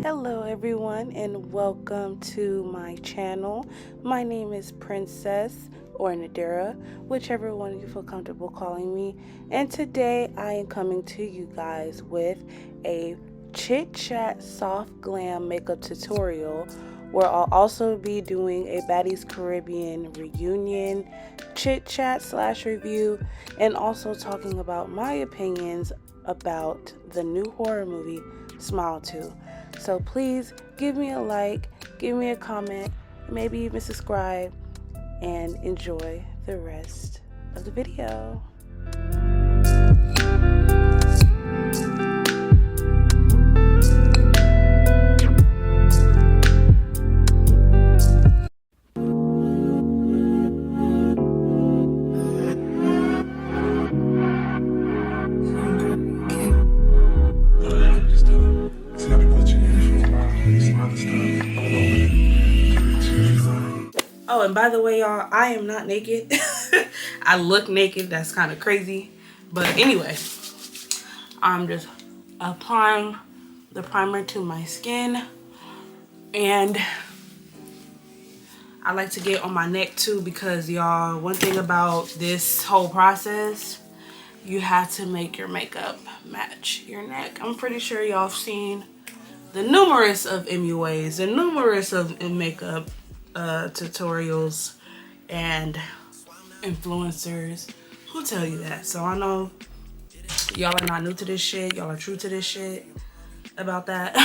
Hello everyone and welcome to my channel. My name is Princess or Nadira, whichever one you feel comfortable calling me. And today I am coming to you guys with a chit chat soft glam makeup tutorial where I'll also be doing a Baddies Caribbean reunion chit chat / review and also talking about my opinions about the new horror movie Smile 2. So please give me a like, give me a comment, maybe even subscribe, and enjoy the rest of the video. Oh, and by the way, y'all, I am not naked. I look naked. That's kind of crazy. But anyway, I'm just applying the primer to my skin. And I like to get on my neck too because, y'all, one thing about this whole process, you have to make your makeup match your neck. I'm pretty sure y'all have seen the numerous of MUAs and numerous of makeup tutorials and influencers who tell you that. So I know y'all are not new to this shit. Y'all are true to this shit about that.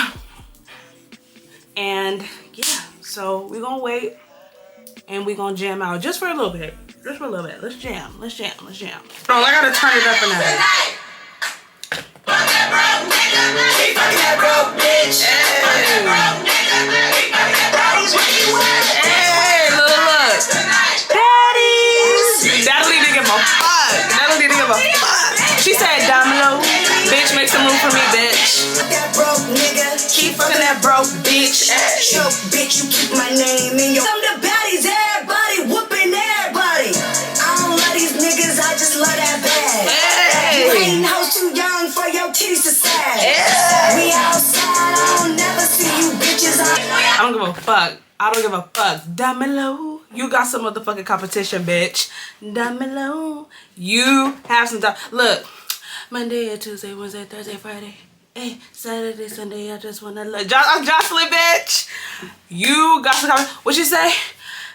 And yeah, so we're gonna wait and we're gonna jam out just for a little bit. Just for a little bit. Let's jam. Let's jam. Let's jam. Bro, I gotta turn it up another. Hey, look. Baddies. Natalie didn't give a fuck. Natalie didn't give a fuck. She said, Domino, bitch, make some room for me, bitch. That broke nigga, Keep fucking that broke bitch. choke, bitch, you keep my name in your. I'm the baddies, everybody whooping everybody. I don't love these niggas, I just love that bag. You Hey. ain't hoes too young for your titties to sag. Yeah. We outside, I don't never see you bitches. I don't give a fuck. I don't give a fuck. Domino, you got some motherfucking competition, bitch. Domino, you have some time. Look, Monday, Tuesday, Wednesday, Thursday, Friday. Hey, Saturday, Sunday, I just wanna look. I'm Jocelyn, bitch. You got some competition. What you say?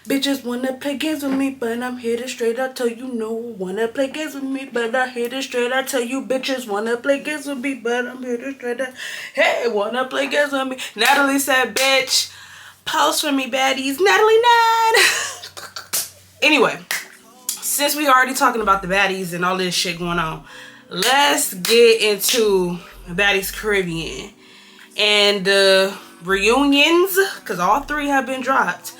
Bitches wanna play games with me, but I'm here to straight up tell you no. Wanna play games with me, but I'm here to straight up tell you bitches wanna play games with me, but I'm here to straight up. Hey, wanna play games with me? Natalie said, bitch, post for me, baddies. Natalie 9. Anyway, since we already talking about the baddies and all this shit going on, let's get into Baddies Caribbean and the reunions, because all 3 have been dropped.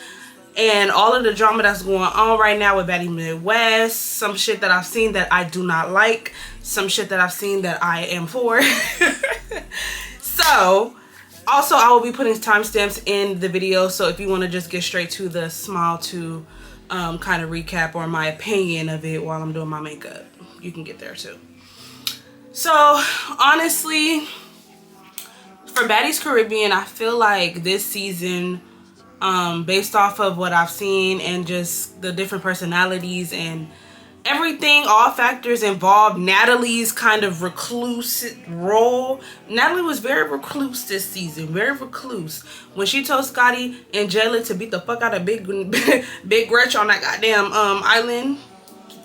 And all of the drama that's going on right now with Baddies Midwest, some shit that I've seen that I do not like, some shit that I've seen that I am for. So, also I will be putting timestamps in the video, so if you want to just get straight to the Smile 2 kind of recap or my opinion of it while I'm doing my makeup, you can get there too. So, honestly, for Baddies Caribbean, I feel like this season, based off of what I've seen and just the different personalities and everything, all factors involved, Natalie's kind of recluse role. Natalie was very recluse this season, very recluse. When she told Scotty and Jayla to beat the fuck out of Big Gretch on that goddamn island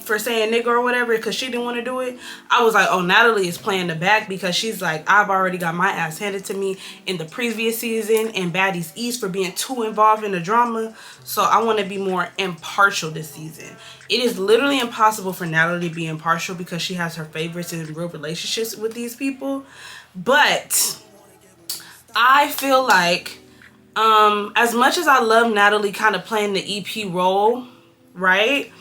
for saying nigga or whatever because she didn't want to do it, I was like, oh, Natalie is playing the back because she's like, I've already got my ass handed to me in the previous season and Baddies East for being too involved in the drama, so I want to be more impartial this season. It is literally impossible for Natalie to be impartial because she has her favorites and real relationships with these people. But I feel like as much as I love Natalie kind of playing the EP role, right,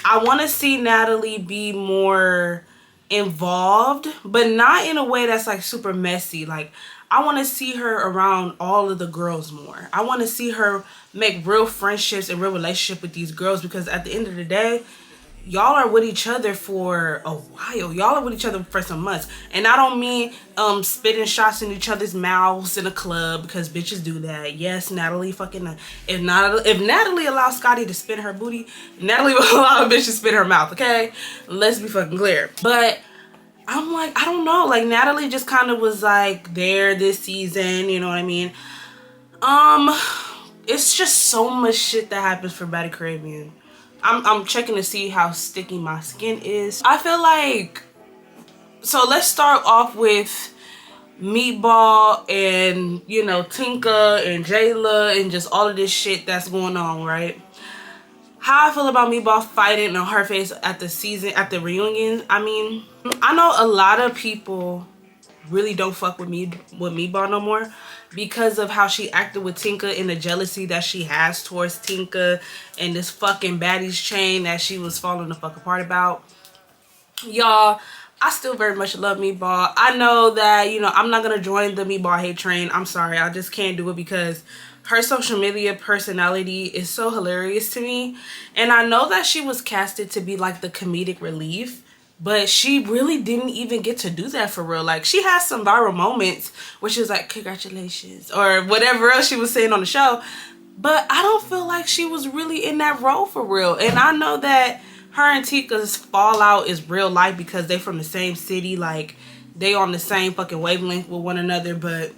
I want to see Natalie be more involved, but not in a way that's like super messy. Like, I want to see her around all of the girls more. I want to see her make real friendships and real relationship with these girls because at the end of the day, y'all are with each other for a while. Y'all are with each other for some months. And I don't mean spitting shots in each other's mouths in a club, because bitches do that. Yes, Natalie fucking, if Natalie allows Scotty to spin her booty, Natalie will allow a bitch to spin her mouth, okay? Let's be fucking clear. But I'm like, I don't know, like Natalie just kind of was like there this season, you know what I mean? It's just so much shit that happens for Baddies Caribbean. I'm checking to see how sticky my skin is. I feel like, so let's start off with Meatball and, you know, Tinka and Jayla and just all of this shit that's going on, right? How I feel about Meatball fighting on her face at the reunion. I mean, I know a lot of people really don't fuck with Meatball no more because of how she acted with Tinka and the jealousy that she has towards Tinka and this fucking baddies chain that she was falling the fuck apart about. Y'all, I still very much love Meatball. I know that, you know, I'm not gonna join the Meatball hate train. I'm sorry, I just can't do it because her social media personality is so hilarious to me. And I know that she was casted to be like the comedic relief, but she really didn't even get to do that for real. Like, she has some viral moments where she was like, congratulations, or whatever else she was saying on the show. But I don't feel like she was really in that role for real. And I know that her and Tika's fallout is real life because they from the same city. Like, they on the same fucking wavelength with one another. But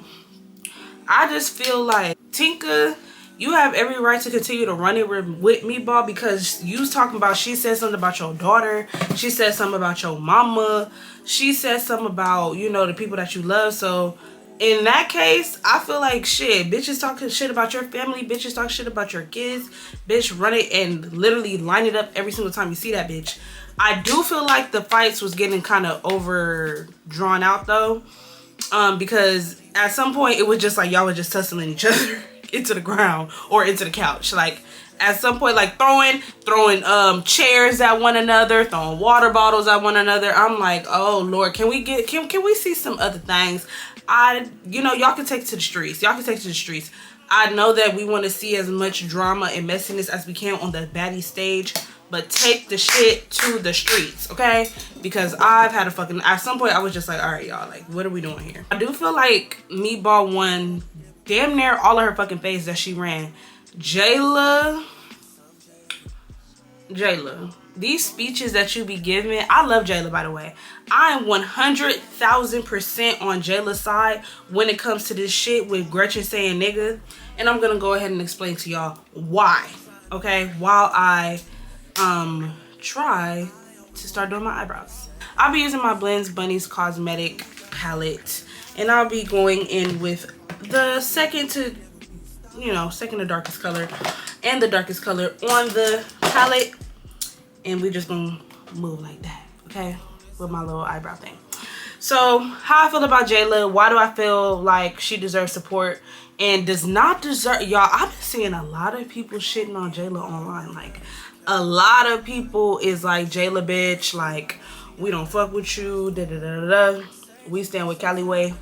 I just feel like, Tinka, you have every right to continue to run it with Meatball, because you was talking about, she said something about your daughter, she said something about your mama, she said something about, you know, the people that you love. So in that case, I feel like shit, bitches talking shit about your family, bitches talk shit about your kids, bitch, run it and literally line it up every single time you see that bitch. I do feel like the fights was getting kind of over drawn out though, because at some point it was just like y'all were just tussling each other into the ground or into the couch. Like, at some point, like throwing chairs at one another, throwing water bottles at one another. I'm like, oh Lord, can we see some other things? You know, y'all can take it to the streets. Y'all can take it to the streets. I know that we want to see as much drama and messiness as we can on the baddie stage, but take the shit to the streets, okay? Because I've had at some point I was just like, all right, y'all, like, what are we doing here? I do feel like Meatball won damn near all of her fucking face that she ran. Jayla, these speeches that you be giving, I love Jayla, by the way. I am 100,000% on Jayla's side when it comes to this shit with Gretchen saying nigga. And I'm gonna go ahead and explain to y'all why, okay? While I try to start doing my eyebrows. I'll be using my Blends Bunnies Cosmetic palette, and I'll be going in with the second to darkest color and the darkest color on the palette, and we're just gonna move like that, okay, with my little eyebrow thing. So how I feel about Jayla, why do I feel like she deserves support and does not deserve, y'all, I've been seeing a lot of people shitting on Jayla online. Like, a lot of people is like, Jayla bitch, like, we don't fuck with you, da da da da, we stand with Callaway,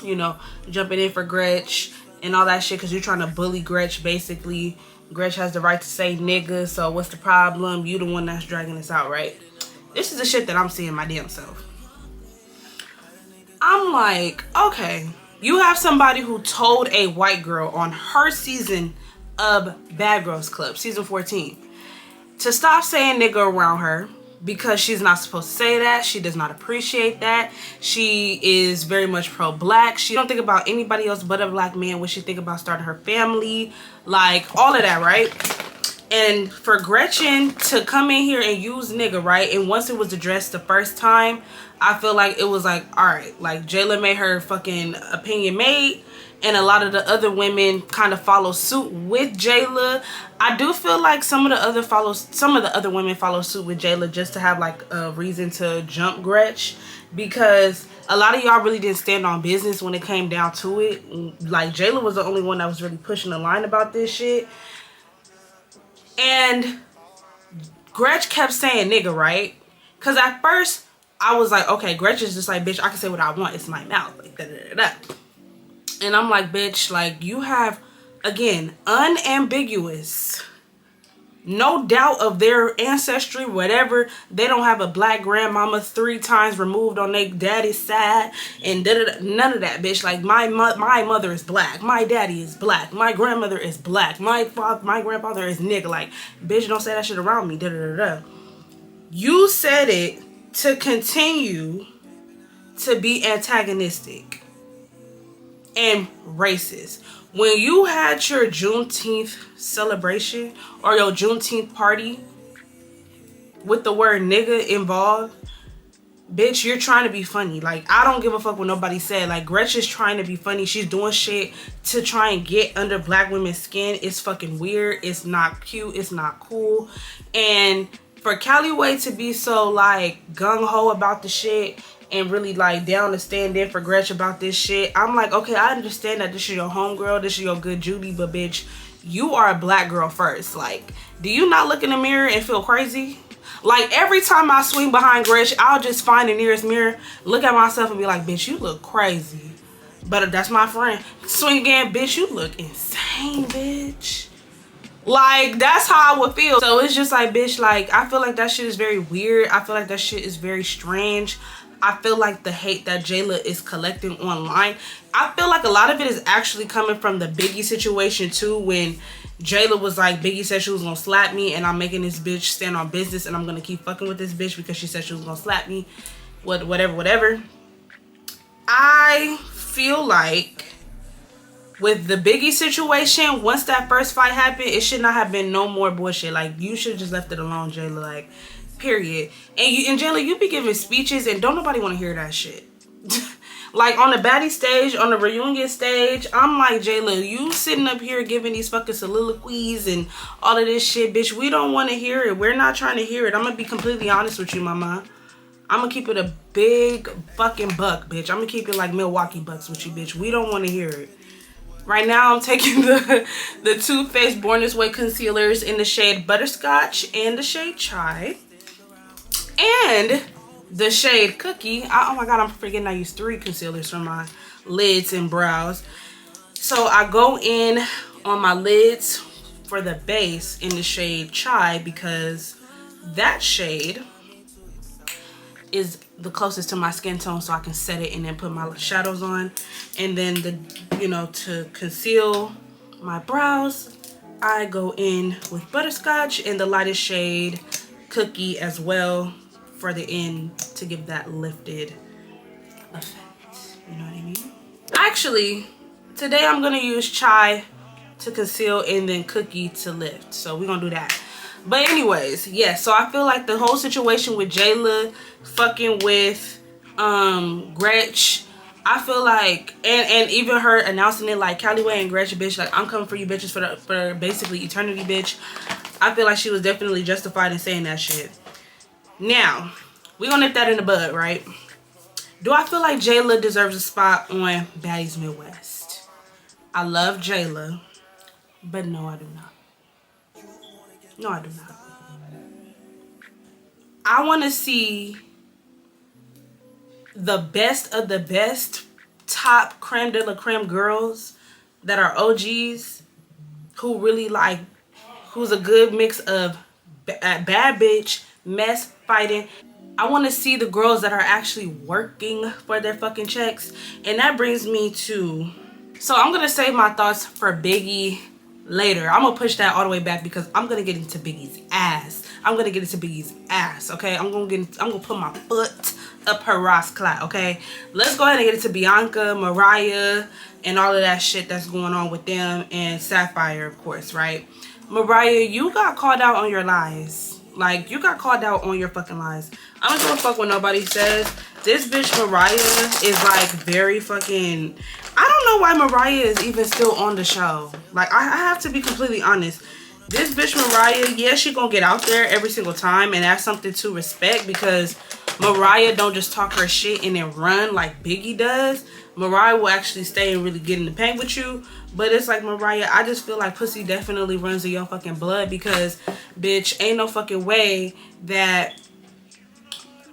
you know, jumping in for Gretch and all that shit because you're trying to bully Gretch. Basically, Gretch has the right to say nigga, so what's the problem? You the one that's dragging us out, right? This is the shit that I'm seeing my damn self. I'm like, okay, you have somebody who told a white girl on her season of Bad Girls Club, season 14, to stop saying nigga around her, because she's not supposed to say that. She does not appreciate that. She is very much pro-black. She don't think about anybody else but a black man when she think about starting her family, like all of that, right? And for Gretchen to come in here and use nigga, right? And once it was addressed the first time, I feel like it was like, all right, like Jayla made her fucking opinion made, and a lot of the other women kind of follow suit with Jayla. I do feel like some of the other women follow suit with Jayla just to have like a reason to jump Gretch, because a lot of y'all really didn't stand on business when it came down to it. Like, Jayla was the only one that was really pushing the line about this shit. And Gretch kept saying nigga, right? Because at first I was like, okay, Gretch is just like, bitch, I can say what I want. It's my mouth. Like, da da da da. And I'm like, bitch, like, you have, again, unambiguous no doubt of their ancestry, whatever. They don't have a black grandmama 3 times removed on their daddy's side and none of that, bitch. Like my mother is black, my daddy is black, my grandmother is black, my grandfather is nigga. Like, bitch, don't say that shit around me. You said it to continue to be antagonistic and racist. When you had your Juneteenth celebration or your Juneteenth party with the word nigga involved, bitch, you're trying to be funny. Like, I don't give a fuck what nobody said. Like, Gretchen's trying to be funny. She's doing shit to try and get under black women's skin. It's fucking weird. It's not cute. It's not cool. And for Callaway to be so, like, gung-ho about the shit and really, like, down to stand in for Gretchen about this shit, I'm like, okay, I understand that this is your homegirl, this is your good Judy, but bitch, you are a black girl first. Like, do you not look in the mirror and feel crazy? Like, every time I swing behind Gretchen, I'll just find the nearest mirror, look at myself and be like, bitch, you look crazy. But that's my friend. Swing again, bitch, you look insane, bitch. Like, that's how I would feel. So it's just like, bitch, like, I feel like that shit is very weird. I feel like that shit is very strange. I feel like the hate that Jayla is collecting online, I feel like a lot of it is actually coming from the Biggie situation too, when Jayla was like, Biggie said she was gonna slap me and I'm making this bitch stand on business and I'm gonna keep fucking with this bitch because she said she was gonna slap me. Whatever. I feel like with the Biggie situation, once that first fight happened, it should not have been no more bullshit. Like, you should have just left it alone, Jayla. Like, period. And Jayla, you be giving speeches and don't nobody want to hear that shit. Like, on the Baddies stage, on the reunion stage, I'm like, Jayla, you sitting up here giving these fucking soliloquies and all of this shit, bitch. We don't want to hear it. We're not trying to hear it. I'm gonna be completely honest with you, mama. I'm gonna keep it a big fucking buck, bitch. I'm gonna keep it like Milwaukee Bucks with you, bitch. We don't want to hear it. Right now, I'm taking the Too Faced Born This Way concealers in the shade Butterscotch and the shade Chai. And the shade Cookie. Oh my God, I'm forgetting I used 3 concealers for my lids and brows. So I go in on my lids for the base in the shade Chai because that shade is the closest to my skin tone, so I can set it and then put my shadows on. And then to conceal my brows, I go in with Butterscotch and the lightest shade Cookie as well for the end to give that lifted effect. You know what I mean? Actually, today I'm gonna use Chai to conceal and then Cookie to lift. So we're gonna do that. But anyways, yeah, so I feel like the whole situation with Jayla fucking with Gretch, I feel like, and even her announcing it like Callaway and Gretch, bitch, like, I'm coming for you bitches for basically eternity, bitch. I feel like she was definitely justified in saying that shit. Now, we're gonna nip that in the bud, right? Do I feel like Jayla deserves a spot on Baddies Midwest? I love Jayla, but no, I do not. No, I do not. I want to see the best of the best top creme de la creme girls that are OGs who really like, who's a good mix of bad bitch, mess, fighting. I want to see the girls that are actually working for their fucking checks. And that brings me to, so I'm going to save my thoughts for Biggie later. I'm gonna push that all the way back because I'm gonna get into Biggie's ass. I'm gonna get into Biggie's ass, okay? I'm gonna put my foot up her Ross clat, okay? Let's go ahead and get into Bianca, Mariah, and all of that shit that's going on with them, and Sapphire, of course, right? Mariah, you got called out on your lies. Like, you got called out on your fucking lies. I don't give a fuck what nobody says. This bitch Mariah is like very fucking, I don't know why Mariah is even still on the show. Like, I have to be completely honest. This bitch Mariah, yeah, she gonna get out there every single time, and that's something to respect because Mariah don't just talk her shit and then run like Biggie does. Mariah will actually stay and really get in the paint with you. But it's like, Mariah, I just feel like pussy definitely runs in your fucking blood because, bitch, ain't no fucking way that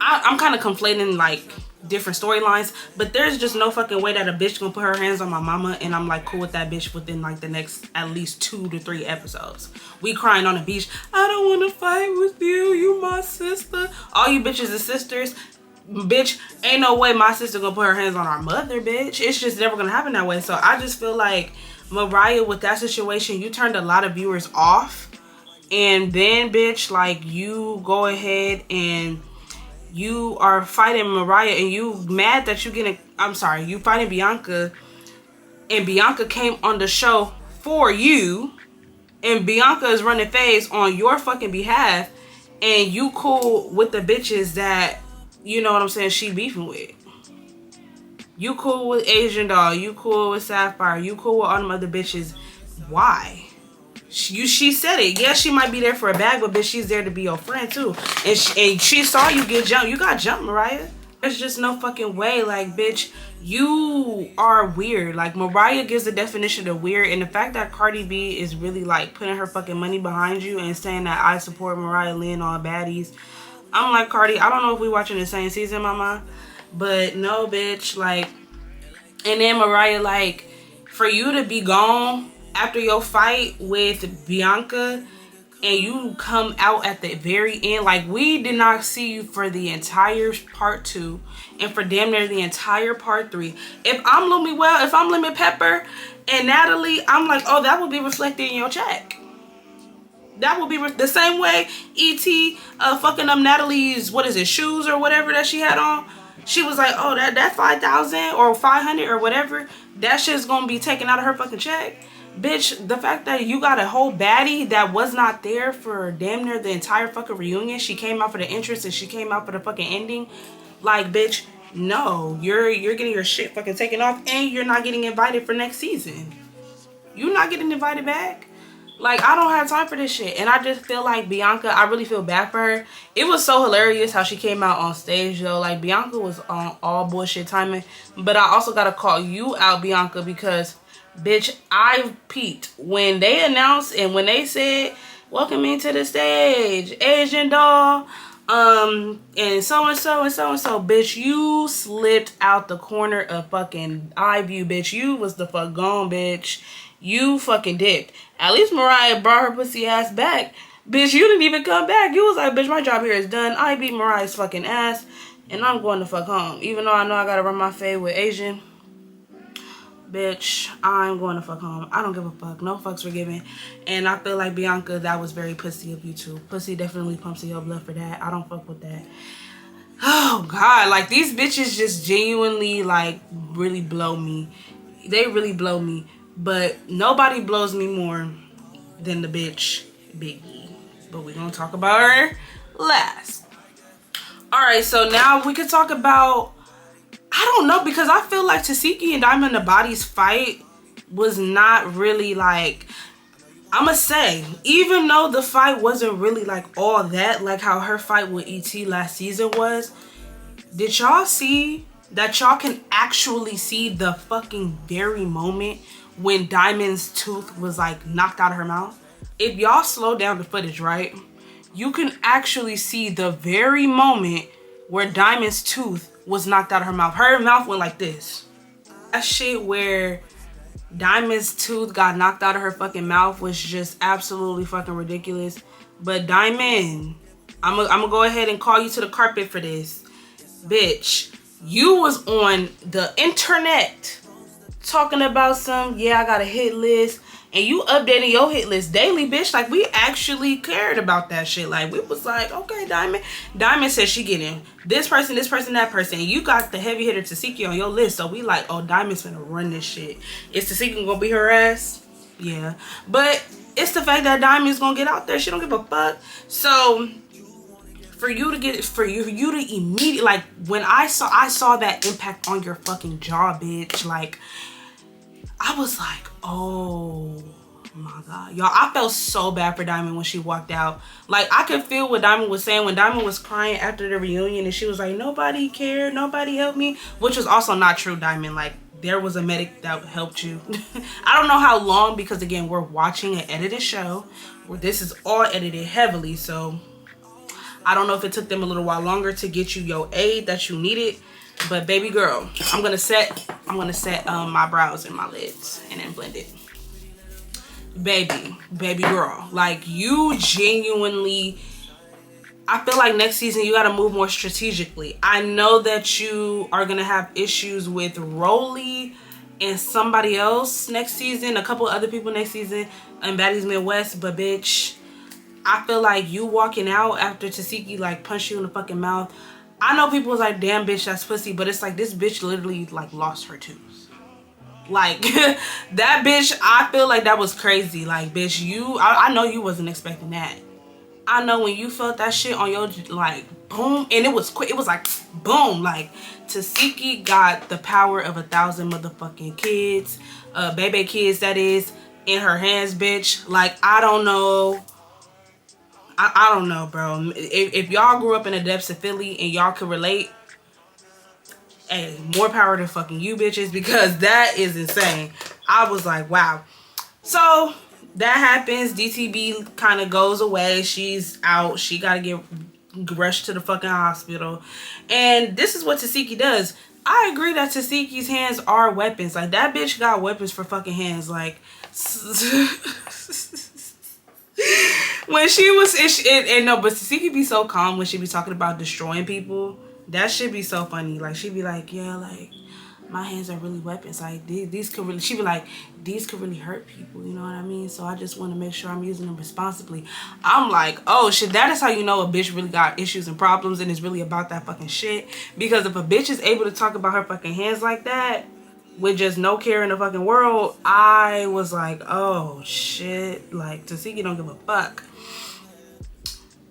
I'm kind of conflating like different storylines, but there's just no fucking way that a bitch gonna put her hands on my mama and I'm like cool with that bitch within like the next at least 2 to 3 episodes. We crying on the beach, I don't want to fight with you, you my sister. All you bitches and sisters, bitch, ain't no way my sister gonna put her hands on our mother, bitch. It's just never gonna happen that way. So I just feel like Mariah, with that situation, you turned a lot of viewers off, and then bitch, like, you go ahead and you are fighting Mariah, and you mad that you getting, I'm sorry, you fighting Bianca, and Bianca came on the show for you, and Bianca is running phase on your fucking behalf, and you cool with the bitches that, you know what I'm saying, she beefing with. You cool with Asian Doll, you cool with Sapphire, you cool with all them other bitches. Why? She said it. Yeah, she might be there for a bag, but bitch, she's there to be your friend too. And she saw you get jumped. You got jumped, Mariah. There's just no fucking way. Like, bitch, you are weird. Like, Mariah gives the definition of weird. And the fact that Cardi B is really like putting her fucking money behind you and saying that I support Mariah Lynn on Baddies. I'm like, Cardi, I don't know if we watching the same season, mama. But no, bitch. Like, and then Mariah, like, for you to be gone after your fight with Bianca and you come out at the very end, like, we did not see you for the entire part 2 and for damn near the entire part 3. If I'm Lemon Pepper and Natalie, I'm like, oh, that will be reflected in your check. That will be the same way E.T. Fucking up Natalie's, what is it, shoes or whatever that she had on. She was like, oh, that 5,000 or 500 or whatever, that shit's gonna be taken out of her fucking check. Bitch, the fact that you got a whole baddie that was not there for damn near the entire fucking reunion. She came out for the entrance and she came out for the fucking ending. Like, bitch, no, you're getting your shit fucking taken off, and you're not getting invited for next season. You're not getting invited back. Like, I don't have time for this shit. And I just feel like Bianca, I really feel bad for her. It was so hilarious how she came out on stage, though. Like, Bianca was on all bullshit timing. But I also gotta call you out, Bianca, because, bitch, I peeped. When they announced and when they said, welcome me to the stage, Asian Doll, and so-and-so and so-and-so, bitch, you slipped out the corner of fucking eye view, bitch. You was the fuck gone, bitch. You fucking dipped. At least Mariah brought her pussy ass back. Bitch, you didn't even come back. You was like, bitch, my job here is done. I beat Mariah's fucking ass, and I'm going to fuck home. Even though I know I gotta run my fade with Asian. Bitch, I'm going to fuck home. I don't give a fuck. No fucks were given. And I feel like, Bianca, that was very pussy of you too. Pussy definitely pumps in your blood for that. I don't fuck with that. Oh, God. Like, these bitches just genuinely, like, really blow me. They really blow me. But nobody blows me more than the bitch Biggie. But we're going to talk about her last. Alright, so now we could talk about, I don't know, because I feel like Tasiki and Diamond the Baddies fight was not really like, I'ma say, even though the fight wasn't really like all that, like how her fight with E.T. last season was, did y'all see that y'all can actually see the fucking very moment when Diamond's tooth was like knocked out of her mouth? If y'all slow down the footage, right, you can actually see the very moment where Diamond's tooth was knocked out of her mouth. Her mouth went like this. That shit where Diamond's tooth got knocked out of her fucking mouth was just absolutely fucking ridiculous. But Diamond, I'm gonna go ahead and call you to the carpet for this. Bitch, you was on the internet talking about some, yeah, I got a hit list, and you updating your hit list daily, bitch. Like, we actually cared about that shit. Like, we was like, okay, Diamond said she getting this person, that person, and you got the heavy hitter Tasiki on your list. So we like, oh, Diamond's gonna run this shit. Is Tasiki gonna be her ass? Yeah. But it's the fact that Diamond's gonna get out there. She don't give a fuck. So for you to immediately, like, when I saw that impact on your fucking jaw, bitch, like, I was like, oh my God. Y'all, I felt so bad for Diamond when she walked out. Like, I could feel what Diamond was saying when Diamond was crying after the reunion and she was like, nobody cared, nobody helped me, which was also not true, Diamond. Like, there was a medic that helped you. I don't know how long, because again, we're watching an edited show where this is all edited heavily, so I don't know if it took them a little while longer to get you your aid that you needed. But baby girl, I'm gonna set my brows and my lids and then blend it. Baby girl, like you genuinely, I feel like next season you gotta move more strategically. I know that you are gonna have issues with Rolly and somebody else next season, a couple other people next season in Baddies Midwest, but bitch, I feel like you walking out after Tasiki like punched you in the fucking mouth. I know people was like, damn bitch, that's pussy, but it's like this bitch literally like lost her tooth. Like that bitch, I feel like that was crazy. Like bitch, I know you wasn't expecting that. I know when you felt that shit on your like boom, and it was quick, it was like boom, like Tasiki got the power of 1,000 motherfucking kids, baby kids that is, in her hands, bitch. Like I don't know. I don't know, bro. If y'all grew up in the depths of Philly and y'all could relate, hey, more power to fucking you bitches, because that is insane. I was like, wow. So that happens. DTB kind of goes away. She's out. She got to get rushed to the fucking hospital. And this is what Tasiki does. I agree that Tasiki's hands are weapons. Like that bitch got weapons for fucking hands. Like when she was, and no, but Tasiki be so calm when she be talking about destroying people. That should be so funny. Like she'd be like, yeah, like my hands are really weapons. Like these could really, she'd be like, these could really hurt people. You know what I mean? So I just want to make sure I'm using them responsibly. I'm like, oh shit, that is how you know a bitch really got issues and problems and is really about that fucking shit. Because if a bitch is able to talk about her fucking hands like that with just no care in the fucking world, I was like, oh shit, like Tasiki don't give a fuck.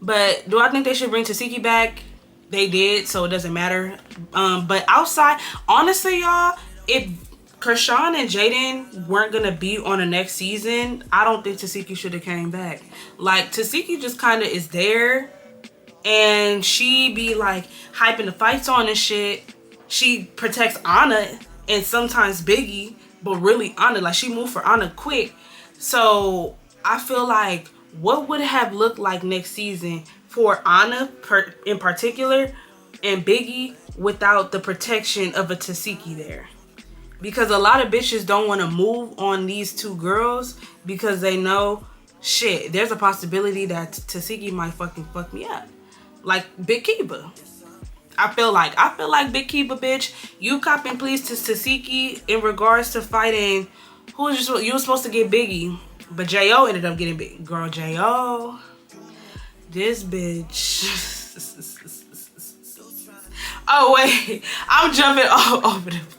But do I think they should bring Tasiki back? They did, so it doesn't matter. But outside, honestly, y'all, if Kershawn and Jaden weren't gonna be on the next season, I don't think Tasiki should have came back. Like Tasiki just kind of is there, and she be like hyping the fights on and shit. She protects Anna and sometimes Biggie, but really Anna, like she moved for Anna quick. So I feel like what would it have looked like next season for Anna in particular and Biggie without the protection of a Tasiki there? Because a lot of bitches don't want to move on these two girls because they know, shit, there's a possibility that Tasiki might fucking fuck me up. Like Big Kiba. I feel like Big Kiba, bitch, you copping please to Tasiki in regards to fighting. Who was you were supposed to get Biggie, but J.O. ended up getting Big. Girl, J.O. This bitch. Oh wait, I'm jumping all over the place.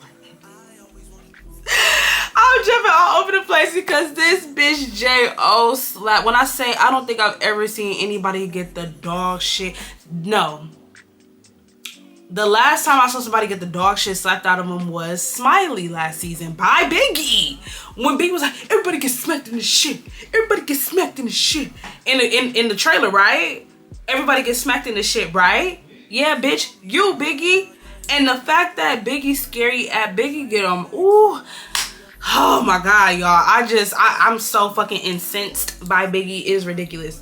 I'm jumping all over the place because this bitch J.O. slap. When I say I don't think I've ever seen anybody get the dog shit. No. The last time I saw somebody get the dog shit slapped out of them was Smiley last season by Biggie. When Biggie was like, everybody gets smacked in the shit. Everybody gets smacked in the shit. In the trailer, right? Everybody gets smacked in the shit, right? Yeah, bitch, you Biggie. And the fact that Biggie's scary at Biggie get him, ooh. Oh my God, y'all. I'm so fucking incensed by Biggie. It is ridiculous.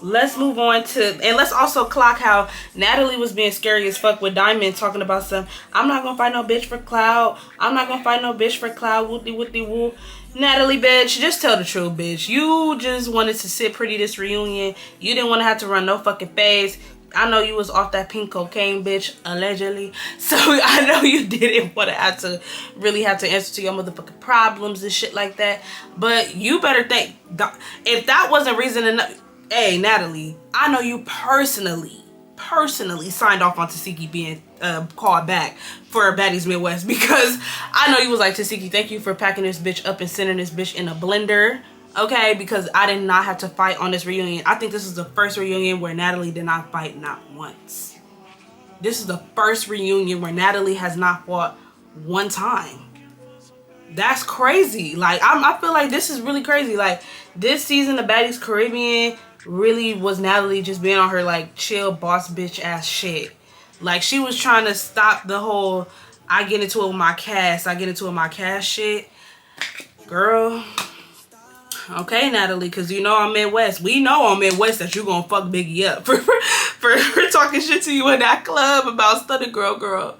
Let's move on to, and let's also clock how Natalie was being scary as fuck with Diamond talking about some, I'm not gonna fight no bitch for clout. I'm not gonna fight no bitch for clout. Whoopty whoopty woo. Natalie, bitch, just tell the truth, bitch. You just wanted to sit pretty this reunion. You didn't want to have to run no fucking phase. I know you was off that pink cocaine, bitch, allegedly. So I know you didn't want to really have to answer to your motherfucking problems and shit like that. But you better think, if that wasn't reason enough. Hey, Natalie, I know you personally signed off on Tasiki being called back for Baddies Midwest, because I know you was like, Tasiki, thank you for packing this bitch up and sending this bitch in a blender, okay? Because I did not have to fight on this reunion. I think this is the first reunion where Natalie did not fight not once. This is the first reunion where Natalie has not fought one time. That's crazy. Like, I feel like this is really crazy. Like, this season of Baddies Caribbean really was Natalie just being on her like chill boss bitch ass shit. Like she was trying to stop the whole I get into it with my cast shit. Girl. Okay, Natalie, because you know I'm Midwest. We know I'm Midwest that you gonna fuck Biggie up for talking shit to you in that club about Stunner Girl.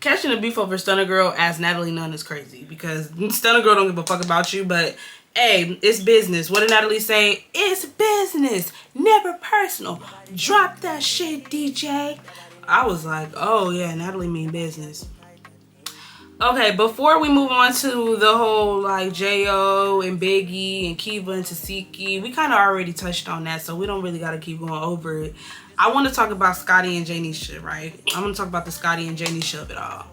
catching a beef over Stunner Girl as Natalie Nunn is crazy because Stunner Girl don't give a fuck about you, but hey, it's business. What did Natalie say? It's business, never personal. Drop that shit, DJ. I was like, oh yeah, Natalie mean business. Okay, before we move on to the whole like J.O. and Biggie and Kiva and Tasiki, we kind of already touched on that, so we don't really got to keep going over it. I want to talk about Scotty and Jaynisha, right? I'm going to talk about the Scotty and Jaynisha of it all.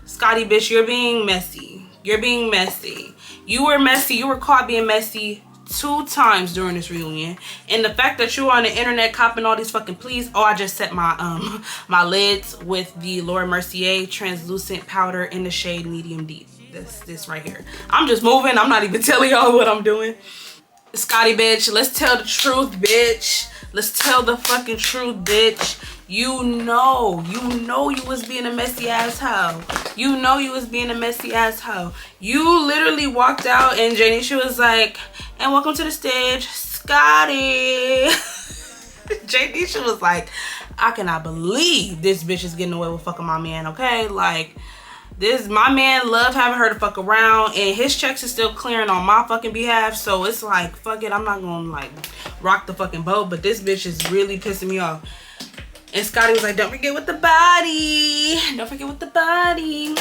Scotty, bitch, you're being messy. You're being messy. You were messy. You were caught being messy 2 times during this reunion, and the fact that you were on the internet copping all these fucking pleas. Oh, I just set my my lids with the Laura Mercier translucent powder in the shade medium deep. This right here. I'm just moving. I'm not even telling y'all what I'm doing. Scotty, bitch, let's tell the truth, bitch. Let's tell the fucking truth, bitch. You know you was being a messy ass hoe. You know you was being a messy ass hoe. You literally walked out and Jaynisha was like, and welcome to the stage, Scotty. Jaynisha was like, I cannot believe this bitch is getting away with fucking my man, okay? Like, this, my man love having her to fuck around, and his checks is still clearing on my fucking behalf, so it's like, fuck it, I'm not gonna like rock the fucking boat, but this bitch is really pissing me off. And Scotty was like, don't forget with the body. Don't forget with the body.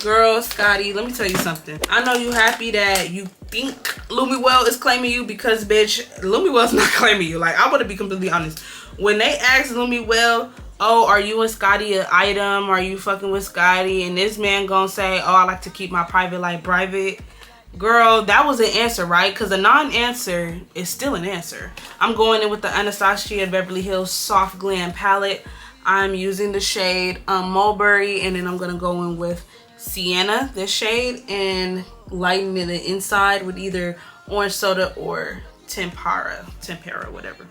Girl, Scotty, let me tell you something. I know you happy that you think Lumiwell is claiming you because, bitch, Lumiwell's not claiming you. Like, I'm going to be completely honest. When they asked Lumiwell, oh, are you and Scotty an item? Are you fucking with Scotty? And this man gonna say, oh, I like to keep my private life private. Girl, that was an answer, right? Because a non-answer is still an answer. I'm going in with the Anastasia Beverly Hills Soft Glam palette. I'm using the shade Mulberry, and then I'm going to go in with Sienna, this shade, and lightening the inside with either orange soda or tempera, whatever.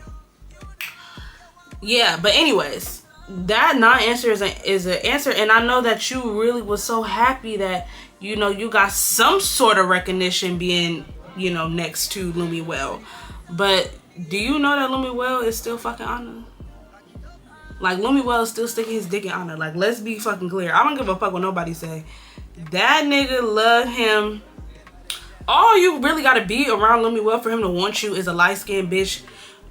Yeah, but anyways, that non-answer is an answer, and I know that you really was so happy that, you know, you got some sort of recognition being, you know, next to Lumiwell. But do you know that Lumiwell is still fucking Anna? Like, Lumiwell is still sticking his dick in Anna. Like, let's be fucking clear. I don't give a fuck what nobody say. That nigga love him. All you really gotta be around Lumiwell for him to want you is a light-skinned bitch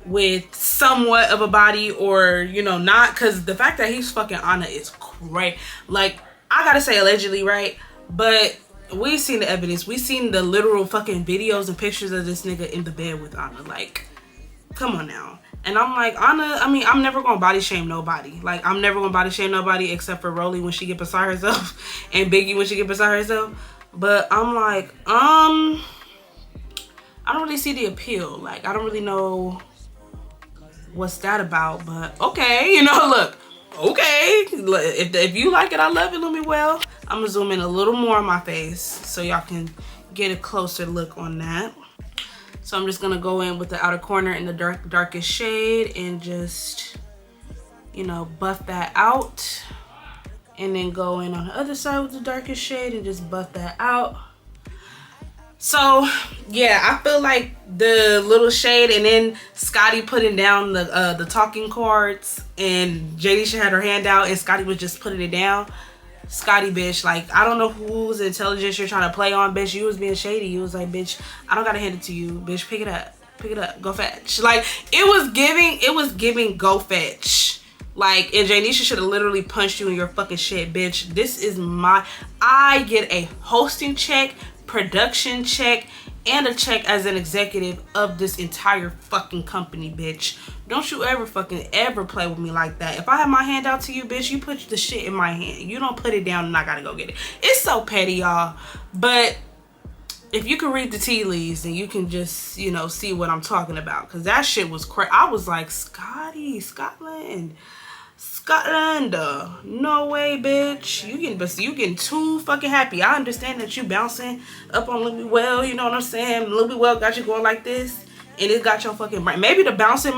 with somewhat of a body, or, you know, not. Because the fact that he's fucking Anna is crazy. Like, I gotta say allegedly, right? But we seen the evidence. We seen the literal fucking videos and pictures of this nigga in the bed with Anna. Like, come on now. And I'm like, Anna, I mean, I'm never gonna body shame nobody. Like, I'm never gonna body shame nobody except for Rolly when she get beside herself and Biggie when she get beside herself. But I'm like, I don't really see the appeal. Like, I don't really know what's that about. But okay, you know, look. Okay, if you like it, I love it, Lumiwell. I'm gonna zoom in a little more on my face so y'all can get a closer look on that. So I'm just gonna go in with the outer corner in the darkest shade and just, you know, buff that out, and then go in on the other side with the darkest shade and just buff that out. So yeah, I feel like the little shade, and then Scotty putting down the talking cards, and Jaynisha had her hand out and Scotty was just putting it down. Scotty, bitch, like, I don't know whose intelligence you're trying to play on, bitch. You was being shady. You was like, bitch, I don't gotta hand it to you, bitch. Pick it up, go fetch. Like, it was giving go fetch. Like, and Jaynisha should have literally punched you in your fucking shit, bitch. This is I get a hosting check, production check, and a check as an executive of this entire fucking company, bitch. Don't you ever play with me like that. If I have my hand out to you, bitch, you put the shit in my hand. You don't put it down and I gotta go get it. It's so petty, y'all. But if you can read the tea leaves, then you can just, you know, see what I'm talking about. Because that shit was crazy. I was like, Scotland, no way, bitch. You getting too fucking happy. I understand that you bouncing up on Lumiwell, you know what I'm saying? Lumiwell got you going like this, and it got your fucking brain. Maybe the bouncing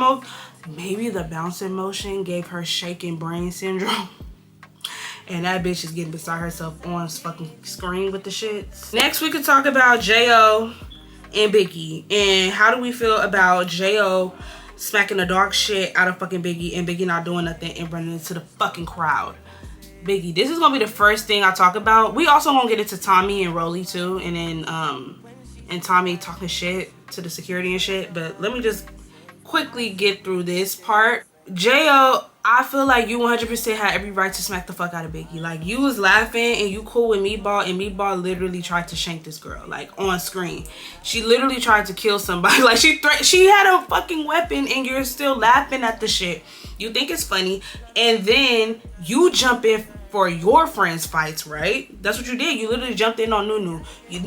motion gave her shaking brain syndrome. And that bitch is getting beside herself on fucking screen with the shits. Next, we could talk about J.O. and Biggie. And how do we feel about J.O. smacking the dog shit out of fucking Biggie, and Biggie not doing nothing and running into the fucking crowd? Biggie, this is gonna be the first thing I talk about. We also gonna get into Tommy and Rolly too, and then and Tommy talking shit to the security and shit. But let me just quickly get through this part. J.O., I feel like you 100% had every right to smack the fuck out of Biggie. Like, you was laughing and you cool with Meatball, and Meatball literally tried to shank this girl, like, on screen. She literally tried to kill somebody. Like, she had a fucking weapon, and you're still laughing at the shit. You think it's funny, and then you jump in for your friends' fights, right? That's what you did. You literally jumped in on Nunu.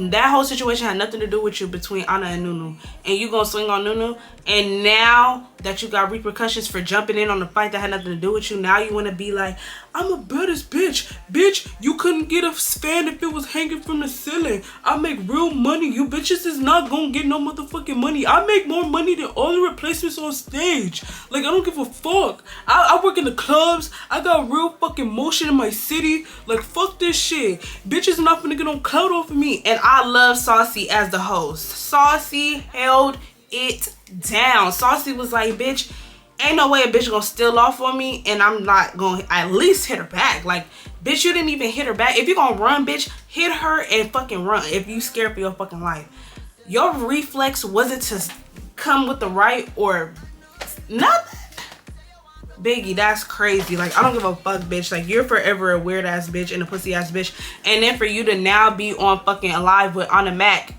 That whole situation had nothing to do with you between Anna and Nunu. And you gonna swing on Nunu? And now that you got repercussions for jumping in on a fight that had nothing to do with you, now you wanna be like, I'm a baddest bitch. Bitch, you couldn't get a fan if it was hanging from the ceiling. I make real money. You bitches is not gonna get no motherfucking money. I make more money than all the replacements on stage. Like, I don't give a fuck. I work in the clubs. I got real fucking motion in my city. Like, fuck this shit. Bitches not gonna get no clout off of me. And I love Saucy as the host. Saucy held it down. Saucy was like, bitch, ain't no way a bitch gonna steal off on me and I'm not gonna at least hit her back. Like, bitch, you didn't even hit her back. If you gonna run, bitch, hit her and fucking run. If you scared for your fucking life. Your reflex wasn't to come with the right or nothing. Biggie, that's crazy. Like, I don't give a fuck, bitch. Like, you're forever a weird ass bitch and a pussy ass bitch. And then for you to now be on fucking Alive with Anna Mac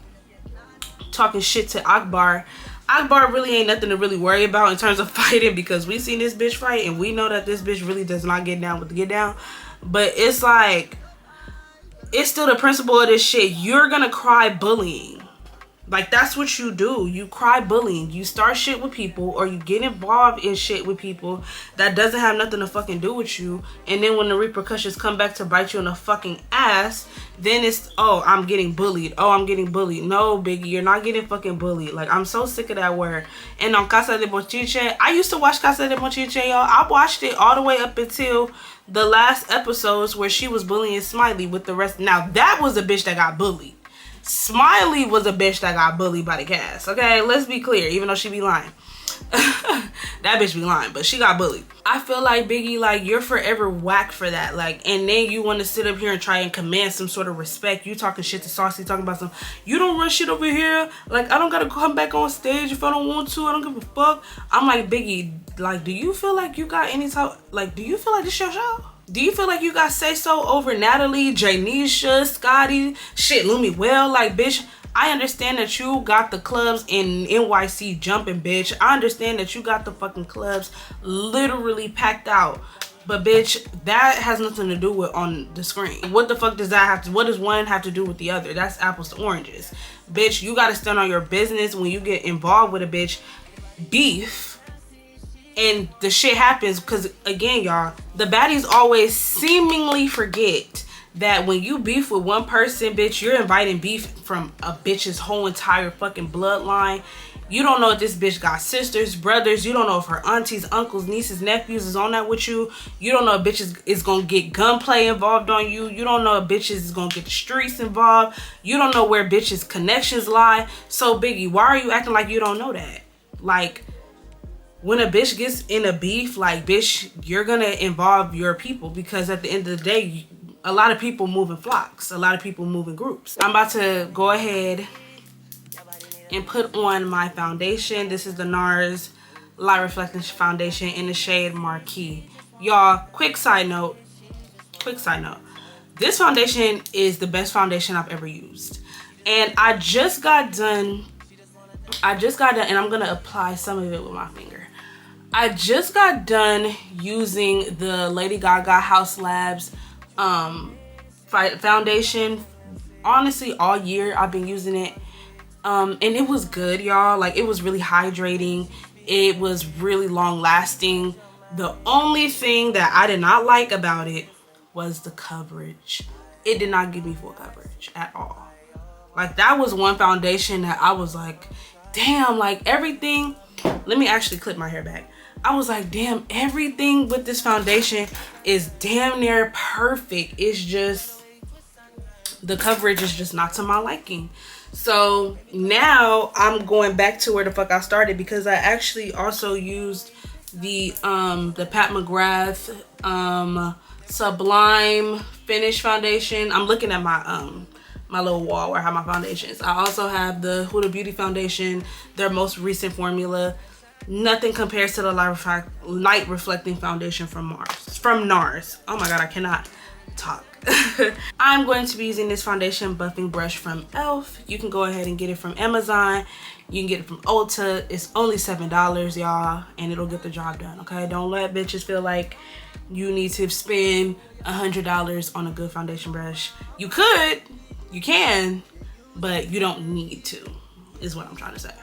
talking shit to Akbar. Akbar really ain't nothing to really worry about in terms of fighting, because we seen this bitch fight and we know that this bitch really does not get down with the get down. But it's like, it's still the principle of this shit. You're gonna cry bullying. Like, that's what you do. You cry bullying. You start shit with people, or you get involved in shit with people that doesn't have nothing to fucking do with you. And then when the repercussions come back to bite you in the fucking ass, then it's, oh, I'm getting bullied. Oh, I'm getting bullied. No, Biggie, you're not getting fucking bullied. Like, I'm so sick of that word. And on Casa de Bochinche, I used to watch Casa de Bochinche, y'all. I watched it all the way up until the last episodes where she was bullying Smiley with the rest. Now, that was a bitch that got bullied. Smiley was a bitch that got bullied by the cast. Okay, let's be clear, even though she be lying. That bitch be lying, but she got bullied. I feel like, Biggie, like, you're forever whack for that. Like, and then you want to sit up here and try and command some sort of respect. You talking shit to Saucy, talking about some, you don't run shit over here. Like, I don't gotta come back on stage if I don't want to. I don't give a fuck. I'm like, Biggie, like, do you feel like you got any type, like, do you feel like this your show? Do you feel like you got say-so over Natalie, Jaynisha, Scotty, shit, Lumi Well? Like, bitch, I understand that you got the clubs in NYC jumping, bitch. I understand that you got the fucking clubs literally packed out. But, bitch, that has nothing to do with on the screen. What the fuck does that have to, what does one have to do with the other? That's apples to oranges. Bitch, you gotta stand on your business when you get involved with a bitch. Beef. And the shit happens because, again, y'all, the baddies always seemingly forget that when you beef with one person, bitch, you're inviting beef from a bitch's whole entire fucking bloodline. You don't know if this bitch got sisters, brothers. You don't know if her aunties, uncles, nieces, nephews is on that with you. You don't know if bitches is gonna get gunplay involved on you. You don't know if bitches is gonna get the streets involved. You don't know where bitches' connections lie. So, Biggie, why are you acting like you don't know that? Like, when a bitch gets in a beef, like, bitch, you're gonna involve your people, because at the end of the day, a lot of people move in flocks. A lot of people move in groups. I'm about to go ahead and put on my foundation. This is the NARS Light Reflecting Foundation in the shade Marquee. Y'all, quick side note. This foundation is the best foundation I've ever used. And I just got done, and I'm gonna apply some of it with my finger. I just got done using the Lady Gaga House Labs foundation. Honestly, all year I've been using it. And it was good, y'all. Like, it was really hydrating. It was really long lasting. The only thing that I did not like about it was the coverage. It did not give me full coverage at all. Like, that was one foundation that I was like, damn, like, everything. Let me actually clip my hair back. I was like, damn, everything with this foundation is damn near perfect. It's just, the coverage is just not to my liking. So now I'm going back to where the fuck I started, because I actually also used the Pat McGrath Sublime Finish foundation. I'm looking at my my little wall where I have my foundations. I also have the Huda Beauty foundation, their most recent formula. Nothing compares to the light reflecting foundation from NARS. Oh my god, I cannot talk. I'm going to be using this foundation buffing brush from e.l.f. You can go ahead and get it from Amazon. You can get it from Ulta. It's only $7, y'all, and it'll get the job done, okay? Don't let bitches feel like you need to spend $100 on a good foundation brush. You could, you can, but you don't need to, is what I'm trying to say.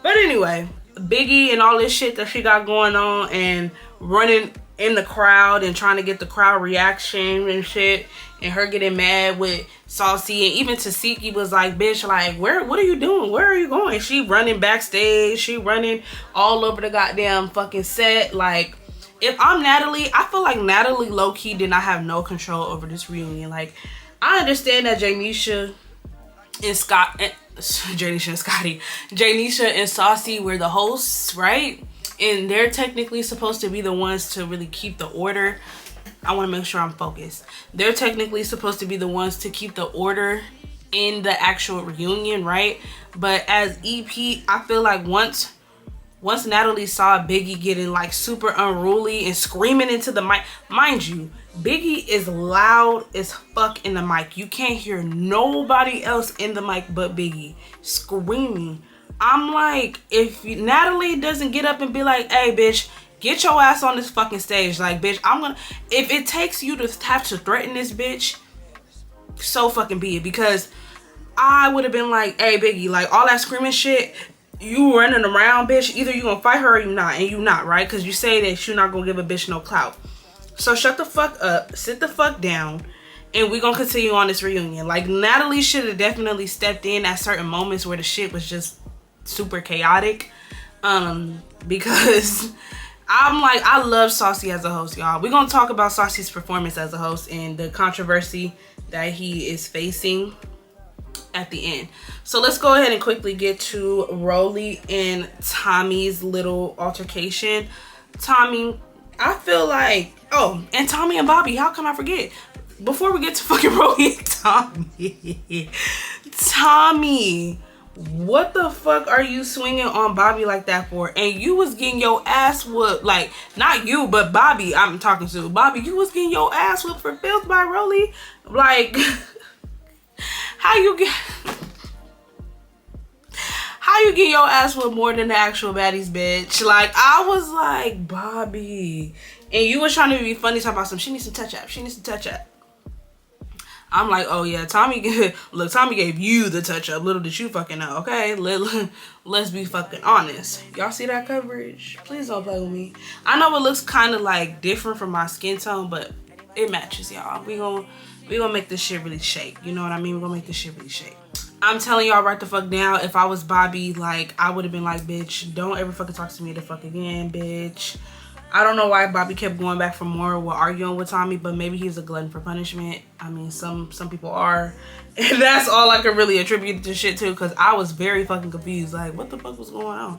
But anyway, Biggie and all this shit that she got going on and running in the crowd and trying to get the crowd reaction and shit, and her getting mad with Saucy, and even Tasiki was like, bitch, like, what are you doing? Where are you going? She running backstage, she running all over the goddamn fucking set. Like, if I'm Natalie, I feel like Natalie low-key did not have no control over this reunion. Like, I understand that Janisha and Saucy were the hosts, right? And they're technically supposed to be the ones to really keep the order. I want to make sure I'm focused. They're technically supposed to be the ones to keep the order in the actual reunion, right? But as EP, I feel like once Natalie saw Biggie getting like super unruly and screaming into the mic, mind you, Biggie is loud as fuck in the mic. You can't hear nobody else in the mic but Biggie screaming. I'm like, if Natalie doesn't get up and be like, hey bitch, get your ass on this fucking stage, like, bitch, if it takes you to have to threaten this bitch, so fucking be it. Because I would have been like, hey Biggie, like, all that screaming shit, you running around, bitch, either you gonna fight her or you not, and you not, right? Because you say that you're not gonna give a bitch no clout. So shut the fuck up, sit the fuck down, and we gonna continue on this reunion. Like, Natalie should have definitely stepped in at certain moments where the shit was just super chaotic, because I'm like, I love Saucy as a host, y'all. We're gonna talk about Saucy's performance as a host and the controversy that he is facing at the end. So let's go ahead and quickly get to Rolly and Tommy's little altercation. Tommy, I feel like, oh, and Tommy and Bobby, how come I forget? Before we get to fucking Rolly and Tommy, what the fuck are you swinging on Bobby like that for? And you was getting your ass whooped, like, not you, but Bobby, I'm talking to. Bobby, you was getting your ass whooped for filth by Rolly? Like, how you get your ass whooped more than the actual baddies, bitch? Like, I was like, Bobby. And you was trying to be funny, talking about she needs some touch up. She needs some touch up. I'm like, oh yeah, Tommy gave you the touch up. Little did you fucking know, okay? Let's be fucking honest. Y'all see that coverage? Please don't play with me. I know it looks kind of like different from my skin tone, but it matches, y'all. We gonna make this shit really shake. You know what I mean? We're gonna make this shit really shake. I'm telling y'all right the fuck down, if I was Bobby, like, I would have been like, bitch, don't ever fucking talk to me the fuck again, bitch. I don't know why Bobby kept going back for more with arguing with Tommy, but maybe he's a glutton for punishment. I mean, some people are. And that's all I can really attribute this shit to, because I was very fucking confused. Like, what the fuck was going on?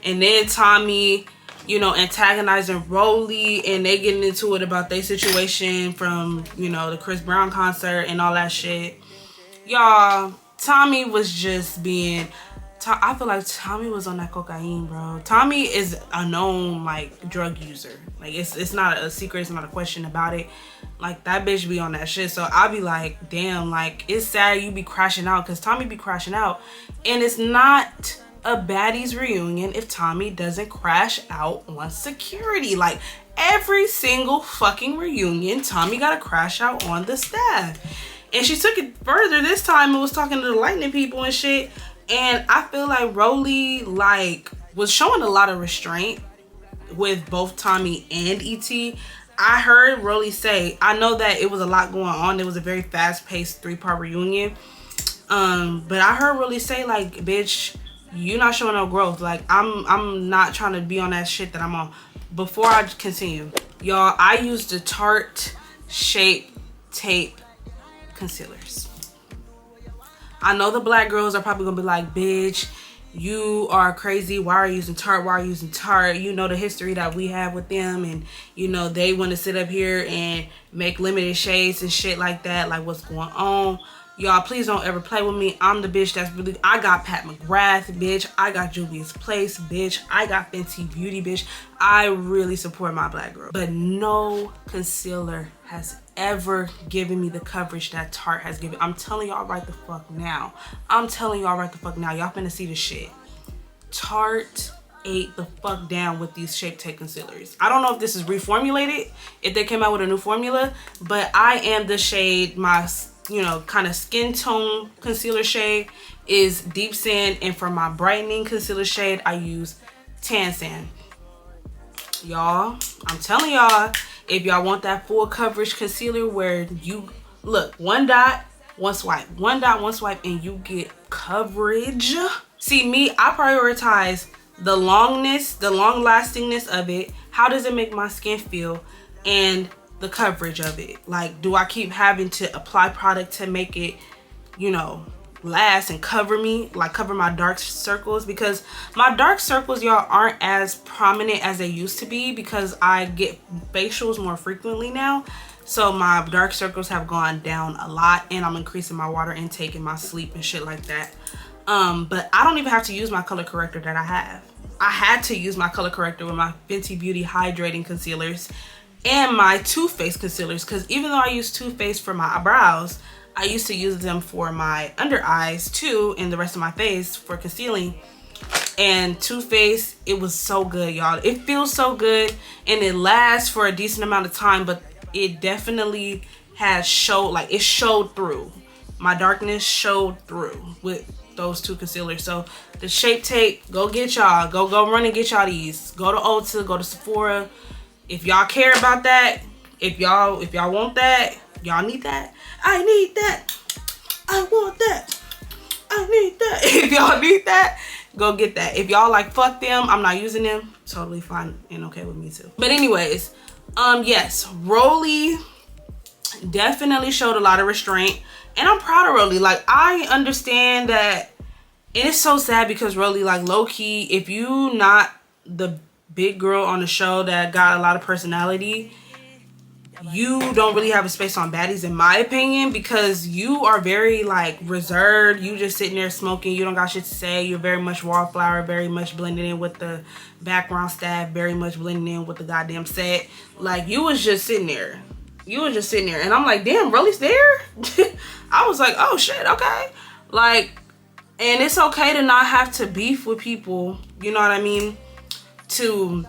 And then Tommy, you know, antagonizing Rolly, and they getting into it about their situation from, you know, the Chris Brown concert and all that shit. Y'all, Tommy was just being... I feel like Tommy was on that cocaine, bro. Tommy is a known, like, drug user. Like, it's not a secret. It's not a question about it. Like, that bitch be on that shit. So I'll be like, damn, like, it's sad you be crashing out, because Tommy be crashing out. And it's not a baddies reunion if Tommy doesn't crash out on security. Like, every single fucking reunion, Tommy gotta crash out on the staff. And she took it further this time and was talking to the lightning people and shit. And I feel like Rolly, like, was showing a lot of restraint with both Tommy and E.T. I heard Rolly say, I know that it was a lot going on. It was a very fast-paced 3-part reunion. But I heard Rolly say, like, bitch, you're not showing no growth. Like, I'm not trying to be on that shit that I'm on. Before I continue, y'all, I used the Tarte Shape Tape concealers. I know the black girls are probably gonna be like, bitch, you are crazy, why are you using Tarte, why are you using Tarte, you know the history that we have with them, and you know they want to sit up here and make limited shades and shit like that, like what's going on. Y'all, please don't ever play with me. I'm the bitch that's really, I got Pat McGrath, bitch. I got Juvia's Place, bitch. I got Fenty Beauty, bitch. I really support my black girl. But no concealer has ever given me the coverage that Tarte has given. I'm telling y'all right the fuck now. I'm telling y'all right the fuck now. Y'all finna see the shit. Tarte ate the fuck down with these Shape Tape concealers. I don't know if this is reformulated, if they came out with a new formula, but I am the shade, my, you know, kind of skin tone concealer shade is Deep Sand, and for my brightening concealer shade I use Tan Sand. Y'all, I'm telling y'all, if y'all want that full coverage concealer where you look, one dot, one swipe, one dot, one swipe, and you get coverage. See me, I prioritize the longness, the long lastingness of it. How does it make my skin feel? And the coverage of it. Like, do I keep having to apply product to make it, you know, last and cover me, like cover my dark circles? Because my dark circles, y'all, aren't as prominent as they used to be because I get facials more frequently now. So my dark circles have gone down a lot, and I'm increasing my water intake and my sleep and shit like that. But I don't even have to use my color corrector that I have. I had to use my color corrector with my Fenty Beauty hydrating concealers and my Too Faced concealers, because even though I use Too Faced for my brows, I used to use them for my under eyes too and the rest of my face for concealing. And Too Faced, it was so good, y'all. It feels so good and it lasts for a decent amount of time, but it definitely has showed, like it showed through. My darkness showed through with those two concealers. So the Shape Tape, go get y'all. Go run and get y'all these. Go to Ulta, go to Sephora. If y'all care about that, if y'all want that, y'all need that. I need that. I want that. I need that. If y'all need that, go get that. If y'all like fuck them, I'm not using them, totally fine and okay with me too. But anyways, yes, Rolly definitely showed a lot of restraint, and I'm proud of Rolly. Like, I understand that, and it's so sad because Rolly, like, low-key, if you not the big girl on the show that got a lot of personality, you don't really have a space on Baddies, in my opinion, because you are very like reserved. You just sitting there smoking, you don't got shit to say. You're very much wallflower, very much blending in with the background staff, very much blending in with the goddamn set. Like, you was just sitting there, and I'm like, damn, Rolly's there. I was like, oh shit, okay. Like, and it's okay to not have to beef with people, you know what I mean, to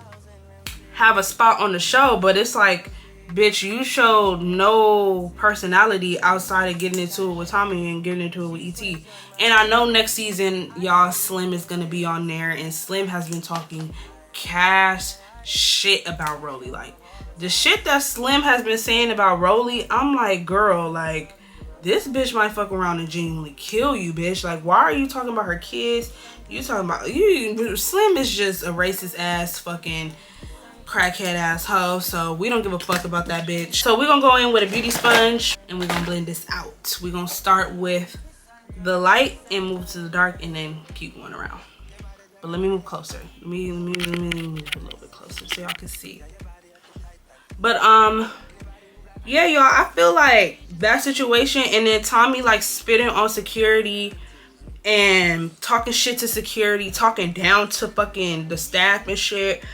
have a spot on the show. But it's like, bitch, you showed no personality outside of getting into it with Tommy and getting into it with ET. And I know next season, y'all, Slim is gonna be on there, and Slim has been talking cash shit about Rolly. Like, the shit that Slim has been saying about Rolly, I'm like, girl, like, this bitch might fuck around and genuinely kill you, bitch. Like, why are you talking about her kids? You talking about, Slim is just a racist ass fucking crackhead asshole, so we don't give a fuck about that bitch. So we're gonna go in with a beauty sponge and we're gonna blend this out. We're gonna start with the light and move to the dark and then keep going around. But let me move closer. Let me move a little bit closer so y'all can see. But yeah, y'all, I feel like that situation, and then Tommy like spitting on security and talking shit to security, talking down to fucking the staff and shit,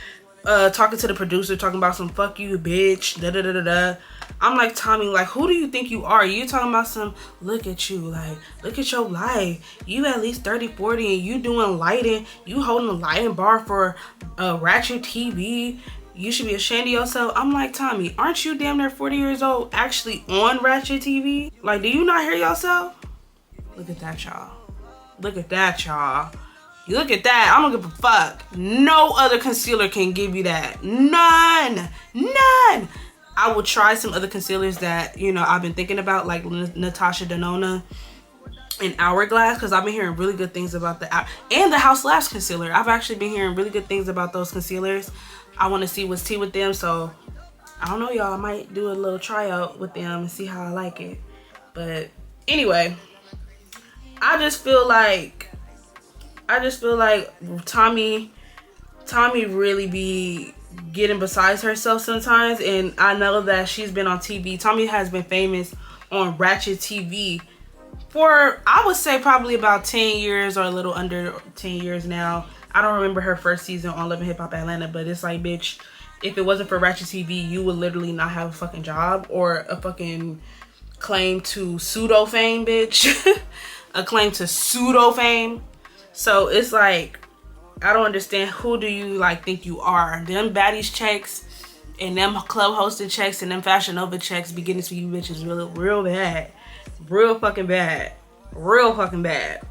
talking to the producer, talking about some fuck you bitch, da da da da da. I'm like, Tommy, like, who do you think you are? You talking about some, look at you, like, look at your life. You at least 30, 40 and you doing lighting. You holding a lighting bar for a Ratchet TV. You should be ashamed of yourself. I'm like, Tommy, aren't you damn near 40 years old actually on Ratchet TV? Like, do you not hear yourself? Look at that, y'all. Look at that, y'all. You look at that. I don't give a fuck. No other concealer can give you that. None. None. I will try some other concealers that, you know, I've been thinking about, like Natasha Denona and Hourglass, because I've been hearing really good things about and the House Labs concealer. I've actually been hearing really good things about those concealers. I want to see what's tea with them, so I don't know, y'all. I might do a little tryout with them and see how I like it. But anyway, I just feel like I just feel like Tommy really be getting besides herself sometimes, and I know that she's been on TV. Tommy has been famous on Ratchet TV for, I would say, probably about 10 years or a little under 10 years now. I don't remember her first season on Love and Hip Hop Atlanta, but it's like, bitch, if it wasn't for Ratchet TV, you would literally not have a fucking job or a fucking claim to pseudo fame, bitch. A claim to pseudo fame. So it's like, I don't understand, who do you like think you are? Them Baddies checks and them club hosting checks and them Fashion Nova checks be getting to you bitches real bad. Real fucking bad. Real fucking bad.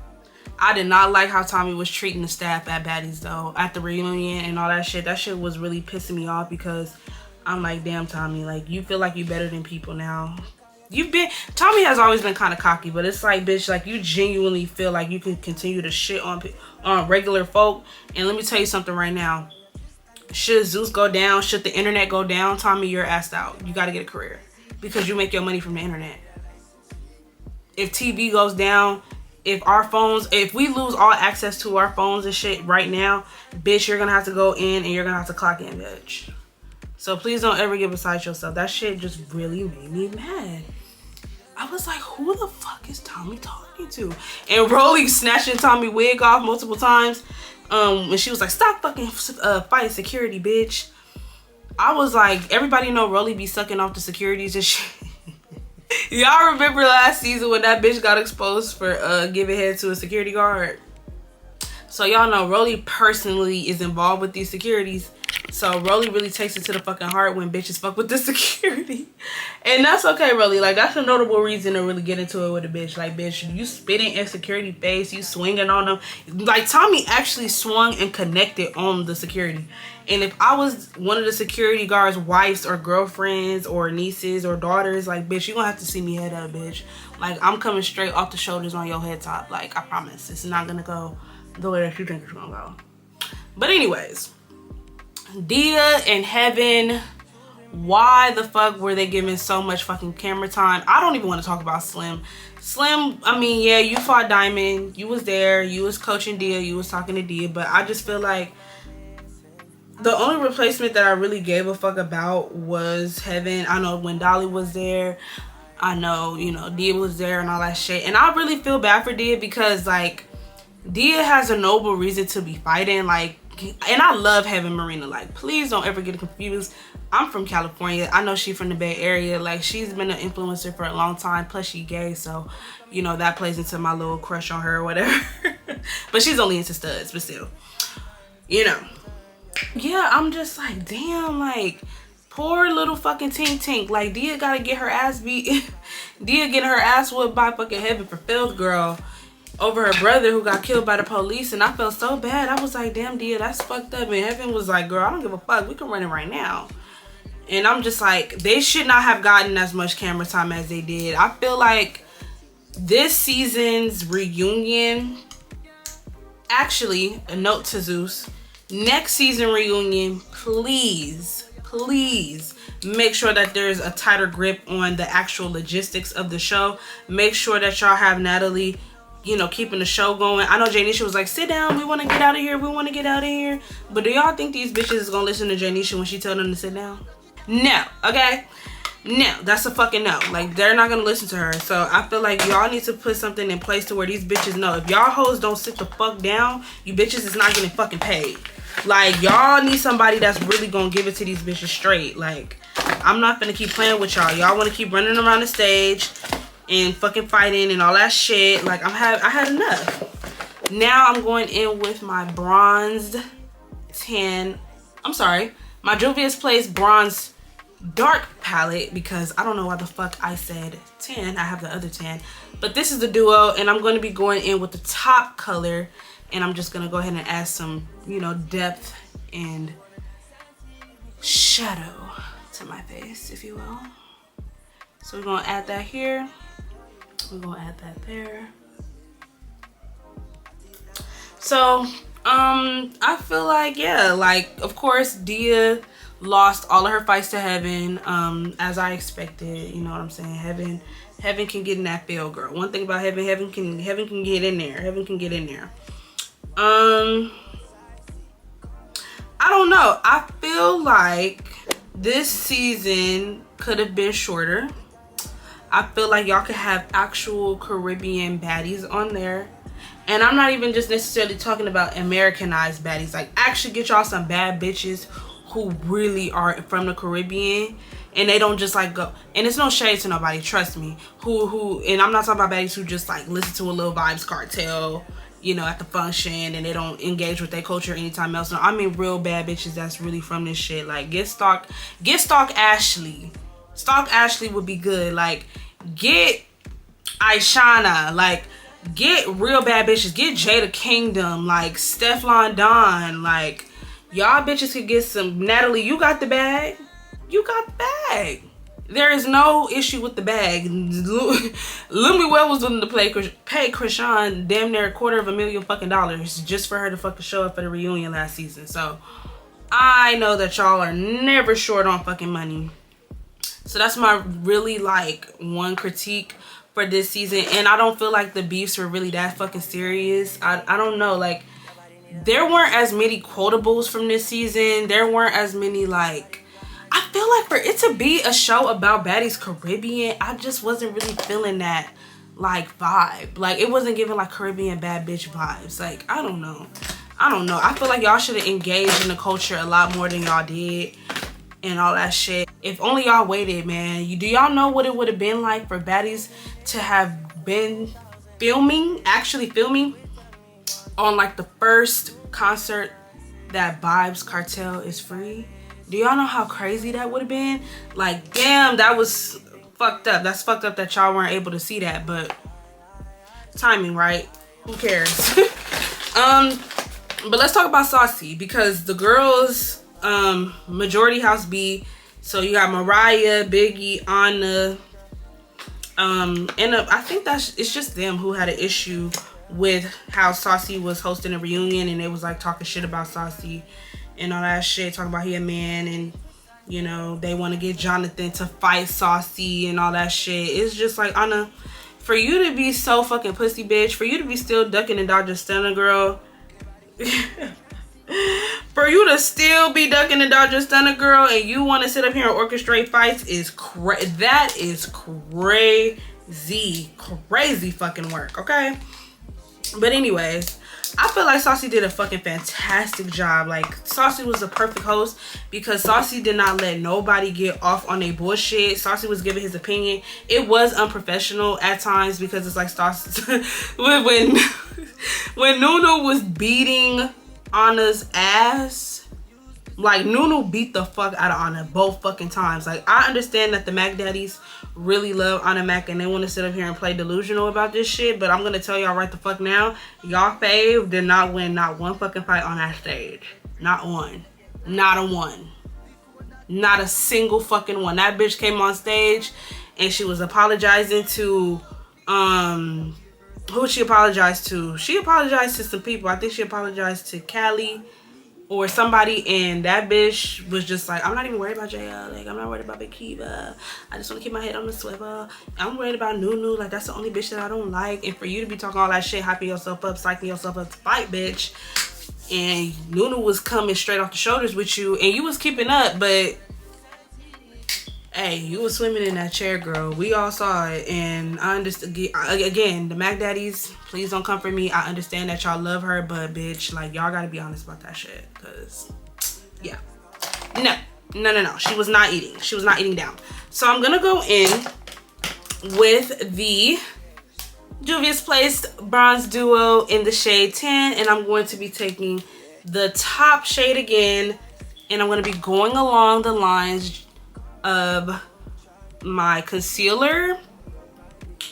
I did not like how Tommy was treating the staff at Baddies though, at the reunion and all that shit. That shit was really pissing me off, because I'm like, damn, Tommy, like, you feel like you better than people now. Tommy has always been kind of cocky, but it's like, bitch, like, you genuinely feel like you can continue to shit on regular folk. And let me tell you something right now. Should Zeus go down, should the internet go down, Tommy, you're assed out. You got to get a career, because you make your money from the internet. If TV goes down, if we lose all access to our phones and shit right now, bitch, you're gonna have to go in and you're gonna have to clock in, bitch. So please don't ever get beside yourself. That shit just really made me mad. I was like, who the fuck is Tommy talking to? And Rolly snatching Tommy wig off multiple times. When she was like, stop fucking fighting security, bitch. I was like, everybody know Rolly be sucking off the securities and shit. Y'all remember last season when that bitch got exposed for giving head to a security guard? So y'all know Rolly personally is involved with these securities. So Rolly really takes it to the fucking heart when bitches fuck with the security. And that's okay, Rolly. Like, that's a notable reason to really get into it with a bitch. Like, bitch, you spitting in security face, you swinging on them. Like, Tommy actually swung and connected on the security. And if I was one of the security guards' wives or girlfriends or nieces or daughters, like, bitch, you gonna have to see me head up, bitch. Like, I'm coming straight off the shoulders on your head top. Like, I promise. It's not gonna go the way that you think it's gonna go. But anyways, Dia and Heaven, why the fuck were they giving so much fucking camera time? I don't even want to talk about Slim. Slim, I mean, yeah, you fought Diamond. You was there. You was coaching Dia. You was talking to Dia. But I just feel like the only replacement that I really gave a fuck about was Heaven. I know when Dolly was there, I know, you know, Dia was there and all that shit. And I really feel bad for Dia, because, like, Dia has a noble reason to be fighting. Like, and I love Heaven Marina. Like, please don't ever get confused. I'm from California. I know she's from the Bay Area. Like, she's been an influencer for a long time. Plus, she gay. So, you know, that plays into my little crush on her or whatever. But she's only into studs. But still, you know. Yeah, I'm just like, damn, like, poor little fucking Tink Tink. Like, Dia gotta get her ass beat. Dia getting her ass whooped by fucking Heaven for Phil's girl over her brother who got killed by the police. And I felt so bad. I was like, damn, Dia, that's fucked up. And Heaven was like, girl, I don't give a fuck. We can run it right now. And I'm just like, they should not have gotten as much camera time as they did. I feel like this season's reunion, actually, a note to Zeus, next season reunion, please make sure that there's a tighter grip on the actual logistics of the show. Make sure that y'all have Natalie, you know, keeping the show going. I know Jaynisha was like, sit down, we want to get out of here, we want to get out of here. But do y'all think these bitches is gonna listen to Jaynisha when she tell them to sit down? No, okay? No, that's a fucking no. Like, they're not gonna listen to her. So I feel like y'all need to put something in place to where these bitches know, if y'all hoes don't sit the fuck down, you bitches is not getting fucking paid. Like, y'all need somebody that's really gonna give it to these bitches straight. Like, I'm not gonna keep playing with y'all. Y'all want to keep running around the stage and fucking fighting and all that shit. Like, I had enough. Now I'm going in with my bronzed tan, I'm sorry, my Juvia's Place bronze dark palette, because I don't know why the fuck I said tan. I have the other tan, but this is the duo, and I'm going to be going in with the top color, and I'm just going to go ahead and add some, you know, depth and shadow to my face, if you will. So we're going to add that here. We're going to add that there. So, I feel like, yeah, like, of course, Dia lost all of her fights to Heaven, as I expected. You know what I'm saying? Heaven can get in that field, girl. One thing about Heaven can get in there. Heaven can get in there. I don't know. I feel like this season could have been shorter. I feel like y'all could have actual Caribbean baddies on there. And I'm not even just necessarily talking about Americanized baddies. Like, actually get y'all some bad bitches who really are from the Caribbean. And they don't just like go, and it's no shade to nobody, trust me. And I'm not talking about baddies who just like listen to a little Vibes Cartel, you know, at the function, and they don't engage with their culture anytime else. No, I mean real bad bitches that's really from this shit. Like, get Stalk Ashley. Stalk Ashley would be good. Like, get Aishana. Like, get real bad bitches. Get Jada Kingdom. Like, Stefflon Don. Like, y'all bitches could get some. Natalie, you got the bag. You got the bag. There is no issue with the bag. Lummy Well was willing to pay Krishan damn near $250,000 fucking just for her to fucking show up for the reunion last season. So I know that y'all are never short on fucking money. So that's my really like one critique for this season. And I don't feel like the beefs were really that fucking serious. I don't know, like, there weren't as many quotables from this season. There weren't as many, like, I feel like for it to be a show about Baddies Caribbean, I just wasn't really feeling that like vibe. Like, it wasn't giving like Caribbean bad bitch vibes. Like, I don't know. I feel like y'all should have engaged in the culture a lot more than y'all did and all that shit. If only y'all waited, man. Do y'all know what it would have been like for Baddies to have been actually filming on like the first concert that Vibes Cartel is free? Do y'all know how crazy that would have been? Like, damn, that was fucked up. That's fucked up that y'all weren't able to see that, but timing, right? Who cares? But let's talk about Saucy, because the girls, majority house B. So you got Mariah, Biggie, Anna, and I think it's just them who had an issue with how Saucy was hosting a reunion, and they was like talking shit about Saucy and all that shit, talking about he a man, and you know, they want to get Jonathan to fight Saucy and all that shit. It's just like, Anna, for you to be so fucking pussy bitch, for you to be still ducking and dodging Stunner Girl, for you to still be ducking and dodging Stunner Girl, and you want to sit up here and orchestrate fights that is crazy fucking work, okay? But anyways, I feel like Saucy did a fucking fantastic job. Like, Saucy was the perfect host because Saucy did not let nobody get off on their bullshit. Saucy was giving his opinion. It was unprofessional at times because it's like Saucy when Nunu was beating Anna's ass. Like, Nunu beat the fuck out of Anna both fucking times. Like, I understand that the Mac Daddies really love Anna Mac and they want to sit up here and play delusional about this shit, but I'm gonna tell y'all right the fuck now, y'all fave did not win not one fucking fight on that stage. Not one. Not a one. Not a single fucking one. That bitch came on stage and she was apologizing to who she apologized to? She apologized to some people. I think she apologized to Callie or somebody, and that bitch was just like, I'm not even worried about JL, like, I'm not worried about Big Kiva, I just want to keep my head on the swivel, I'm worried about Nunu, like, that's the only bitch that I don't like. And for you to be talking all that shit, hyping yourself up, psyching yourself up to fight, bitch, and Nunu was coming straight off the shoulders with you, and you was keeping up, but hey, you was swimming in that chair, girl. We all saw it, and I understand. Again, the Mac Daddies, please don't come for me. I understand that y'all love her, but bitch, like, y'all gotta be honest about that shit, cause yeah, no. She was not eating. She was not eating down. So I'm gonna go in with the Juvia's Place Bronze Duo in the shade 10, and I'm going to be taking the top shade again, and I'm gonna be going along the lines of my concealer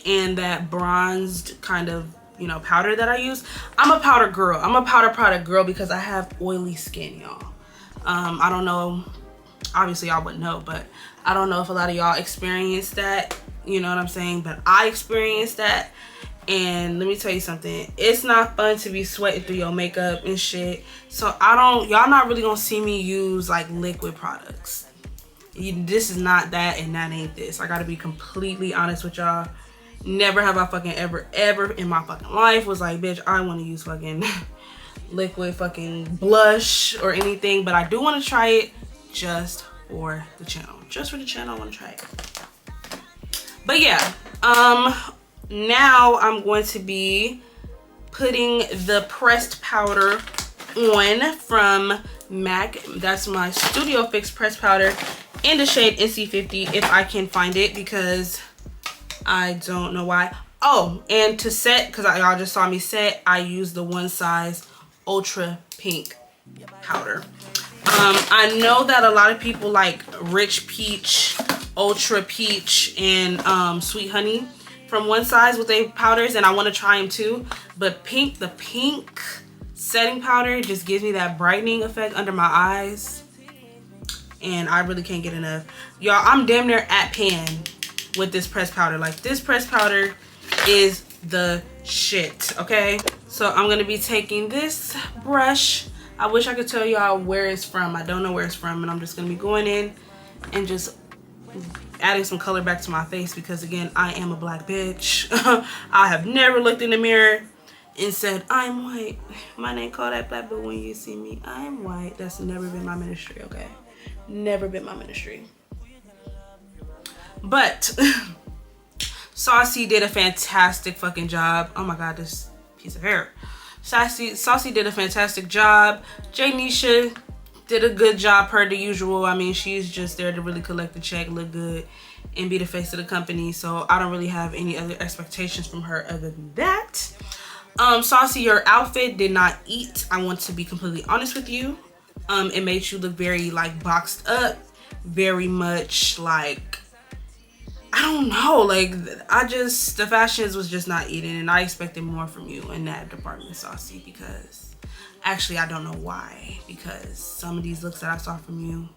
and that bronzed kind of, you know, powder that I use. I'm a powder girl. I'm a powder product girl because I have oily skin, y'all. I don't know, obviously y'all wouldn't know, but I don't know if a lot of y'all experienced that, you know what I'm saying, but I experienced that. And let me tell you something, it's not fun to be sweating through your makeup and shit. So y'all not really gonna see me use like liquid products. This is not that, and that ain't this. I gotta be completely honest with y'all. Never have I fucking ever in my fucking life was like, bitch, I want to use fucking liquid fucking blush or anything, but I do want to try it just for the channel. Just for the channel, I want to try it. But yeah, now I'm going to be putting the pressed powder on from MAC. That's my Studio Fix pressed powder in the shade NC50 if I can find it, because I don't know why. Oh, and to set, because y'all just saw me set, I use the One Size Ultra Pink powder. I know that a lot of people like Rich Peach, Ultra Peach, and Sweet Honey from One Size with their powders, and I want to try them too. But the pink setting powder just gives me that brightening effect under my eyes, and I really can't get enough. Y'all, I'm damn near at pan with this pressed powder. Like, this pressed powder is the shit, okay? So I'm gonna be taking this brush. I wish I could tell y'all where it's from. I don't know where it's from, and I'm just gonna be going in and just adding some color back to my face, because again, I am a black bitch. I have never looked in the mirror and said, I'm white. My name Kodak Black, but when you see me, I'm white. That's never been my ministry, okay? Never been my ministry. But Saucy did a fantastic fucking job. Oh my god, this piece of hair. Saucy did a fantastic job. Jaynisha did a good job per the usual. I mean, she's just there to really collect the check, look good, and be the face of the company. So I don't really have any other expectations from her other than that. Saucy, your outfit did not eat. I want to be completely honest with you. It made you look very like boxed up, very much like, I don't know, like, the fashions was just not eating, and I expected more from you in that department, Saucy, because actually I don't know why, because some of these looks that I saw from you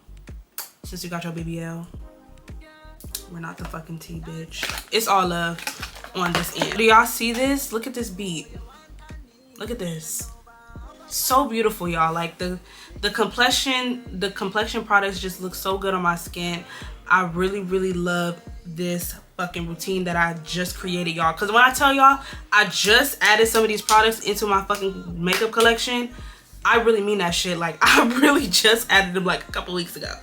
since you got your BBL were not the fucking tea, bitch. It's all love on this end. Do y'all see this? Look at this beat. Look at this. So beautiful, y'all. Like, the complexion products just look so good on my skin. I really love this fucking routine that I just created, y'all, because when I tell y'all I just added some of these products into my fucking makeup collection, I really mean that shit. Like, I really just added them like a couple weeks ago.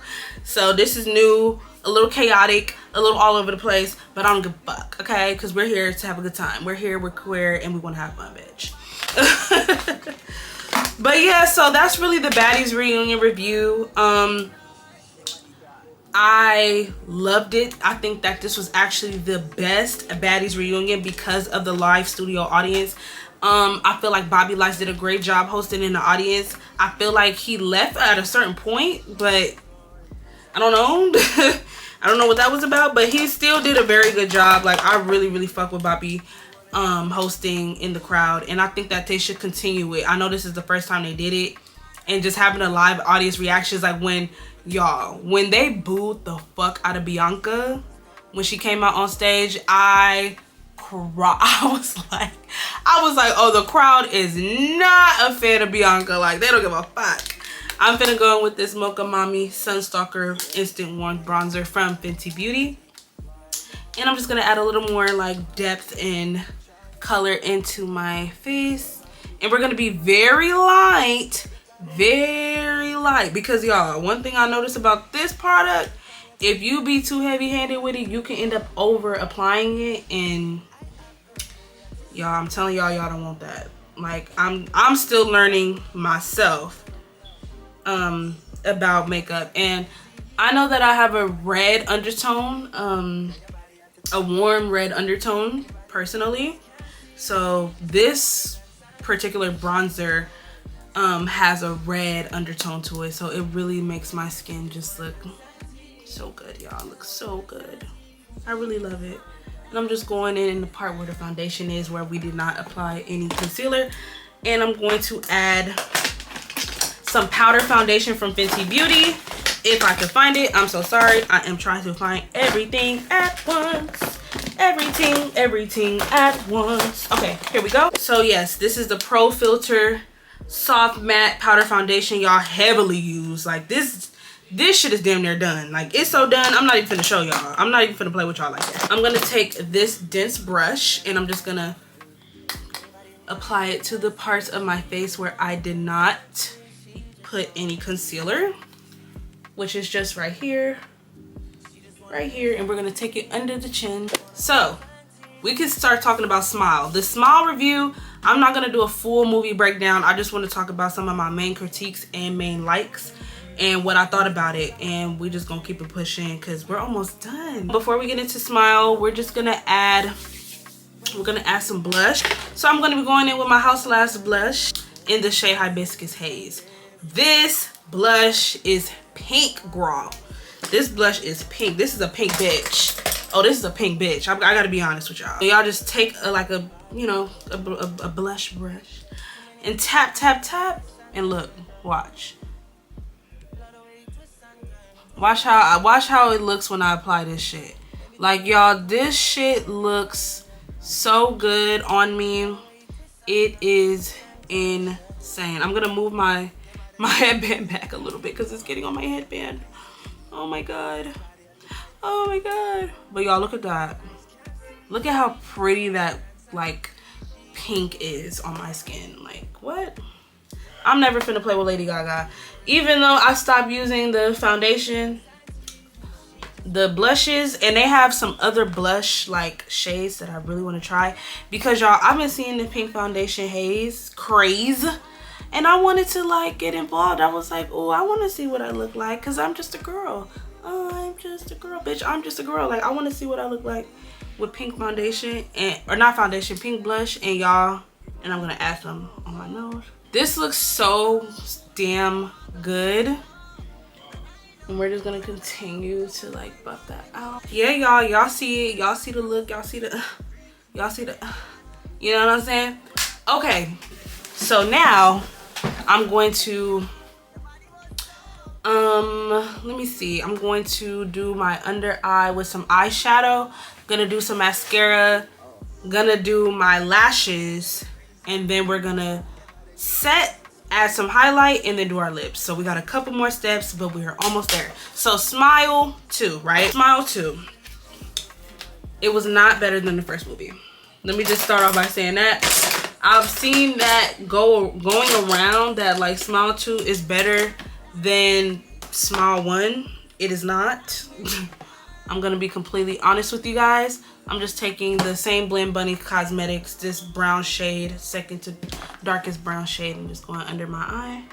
So this is new, a little chaotic, a little all over the place, but I don't give a fuck, okay? Because we're here to have a good time. We're here, we're queer, and we want to have fun, bitch. But yeah, so that's really the Baddies reunion review. I loved it. I think that this was actually the best Baddies reunion because of the live studio audience. I feel like Bobby Lice did a great job hosting in the audience. I feel like he left at a certain point, but I don't know. I don't know what that was about, but he still did a very good job. Like, I really fuck with Bobby hosting in the crowd, and I think that they should continue it. I know this is the first time they did it, and just having a live audience reactions, like when they booed the fuck out of Bianca when she came out on stage, I cried. I was like, oh, the crowd is not a fan of Bianca. Like, they don't give a fuck. I'm finna go in with this Mocha Mami Sunstalker Instant Warm Bronzer from Fenty Beauty, and I'm just gonna add a little more like depth and color into my face, and we're gonna be very light, because y'all, one thing I noticed about this product, if you be too heavy-handed with it, you can end up over applying it, and y'all, I'm telling y'all, y'all don't want that. Like, I'm still learning myself about makeup, and I know that I have a red undertone, a warm red undertone personally, so this particular bronzer has a red undertone to it, so it really makes my skin just look so good, y'all. Looks so good. I really love it. And I'm just going in the part where the foundation is, where we did not apply any concealer, and I'm going to add some powder foundation from Fenty Beauty if I can find it. I'm so sorry, I am trying to find everything at once. Everything at once. Okay, here we go. So yes, this is the Pro Filter Soft Matte Powder Foundation, y'all, heavily used. Like, this shit is damn near done. Like, it's so done, I'm not even finna show y'all. I'm not even finna play with y'all like that. I'm gonna take this dense brush, and I'm just gonna apply it to the parts of my face where I did not put any concealer, which is just right here, and we're gonna take it under the chin. So we can start talking about Smile. The Smile review, I'm not gonna do a full movie breakdown. I just want to talk about some of my main critiques and main likes and what I thought about it, and we just gonna keep it pushing because we're almost done. Before we get into Smile, we're gonna add some blush. So I'm gonna be going in with my House Last blush in the shade Hibiscus Haze. This blush is pink, girl. This blush is pink. This is a pink bitch. Oh, this is a pink bitch. I gotta be honest with y'all. Y'all just take a blush brush and tap, tap, tap, and look, watch. Watch how it looks when I apply this shit. Like, y'all, this shit looks so good on me. It is insane. I'm gonna move my headband back a little bit because it's getting on my headband. Oh my god. Oh my god. But y'all, look at that. Look at how pretty that like pink is on my skin. Like, what? I'm never finna play with Lady Gaga. Even though I stopped using the foundation, the blushes, and they have some other blush like shades that I really want to try, because y'all, I've been seeing the pink foundation haze craze, and I wanted to like get involved. I was like, oh, I want to see what I look like, because I'm just a girl. Oh, I'm just a girl, bitch. I'm just a girl. Like, I want to see what I look like with pink foundation, or not foundation, pink blush, and y'all, and I'm gonna add some on my nose. This looks so damn good, and we're just gonna continue to like buff that out. Yeah, y'all see it. Y'all see the look. Y'all see the you know what I'm saying? Okay, so now I'm going to let me see. I'm going to do my under eye with some eyeshadow. Gonna do some mascara. Gonna do my lashes, and then we're gonna add some highlight, and then do our lips. So we got a couple more steps, but we are almost there. So Smile 2, right? Smile 2. It was not better than the first movie. Let me just start off by saying that. I've seen that going around that like Smile 2 is better than Smile 1. It is not. I'm gonna be completely honest with you guys. I'm just taking the same Blend Bunny Cosmetics, this brown shade, second to darkest brown shade, and just going under my eye.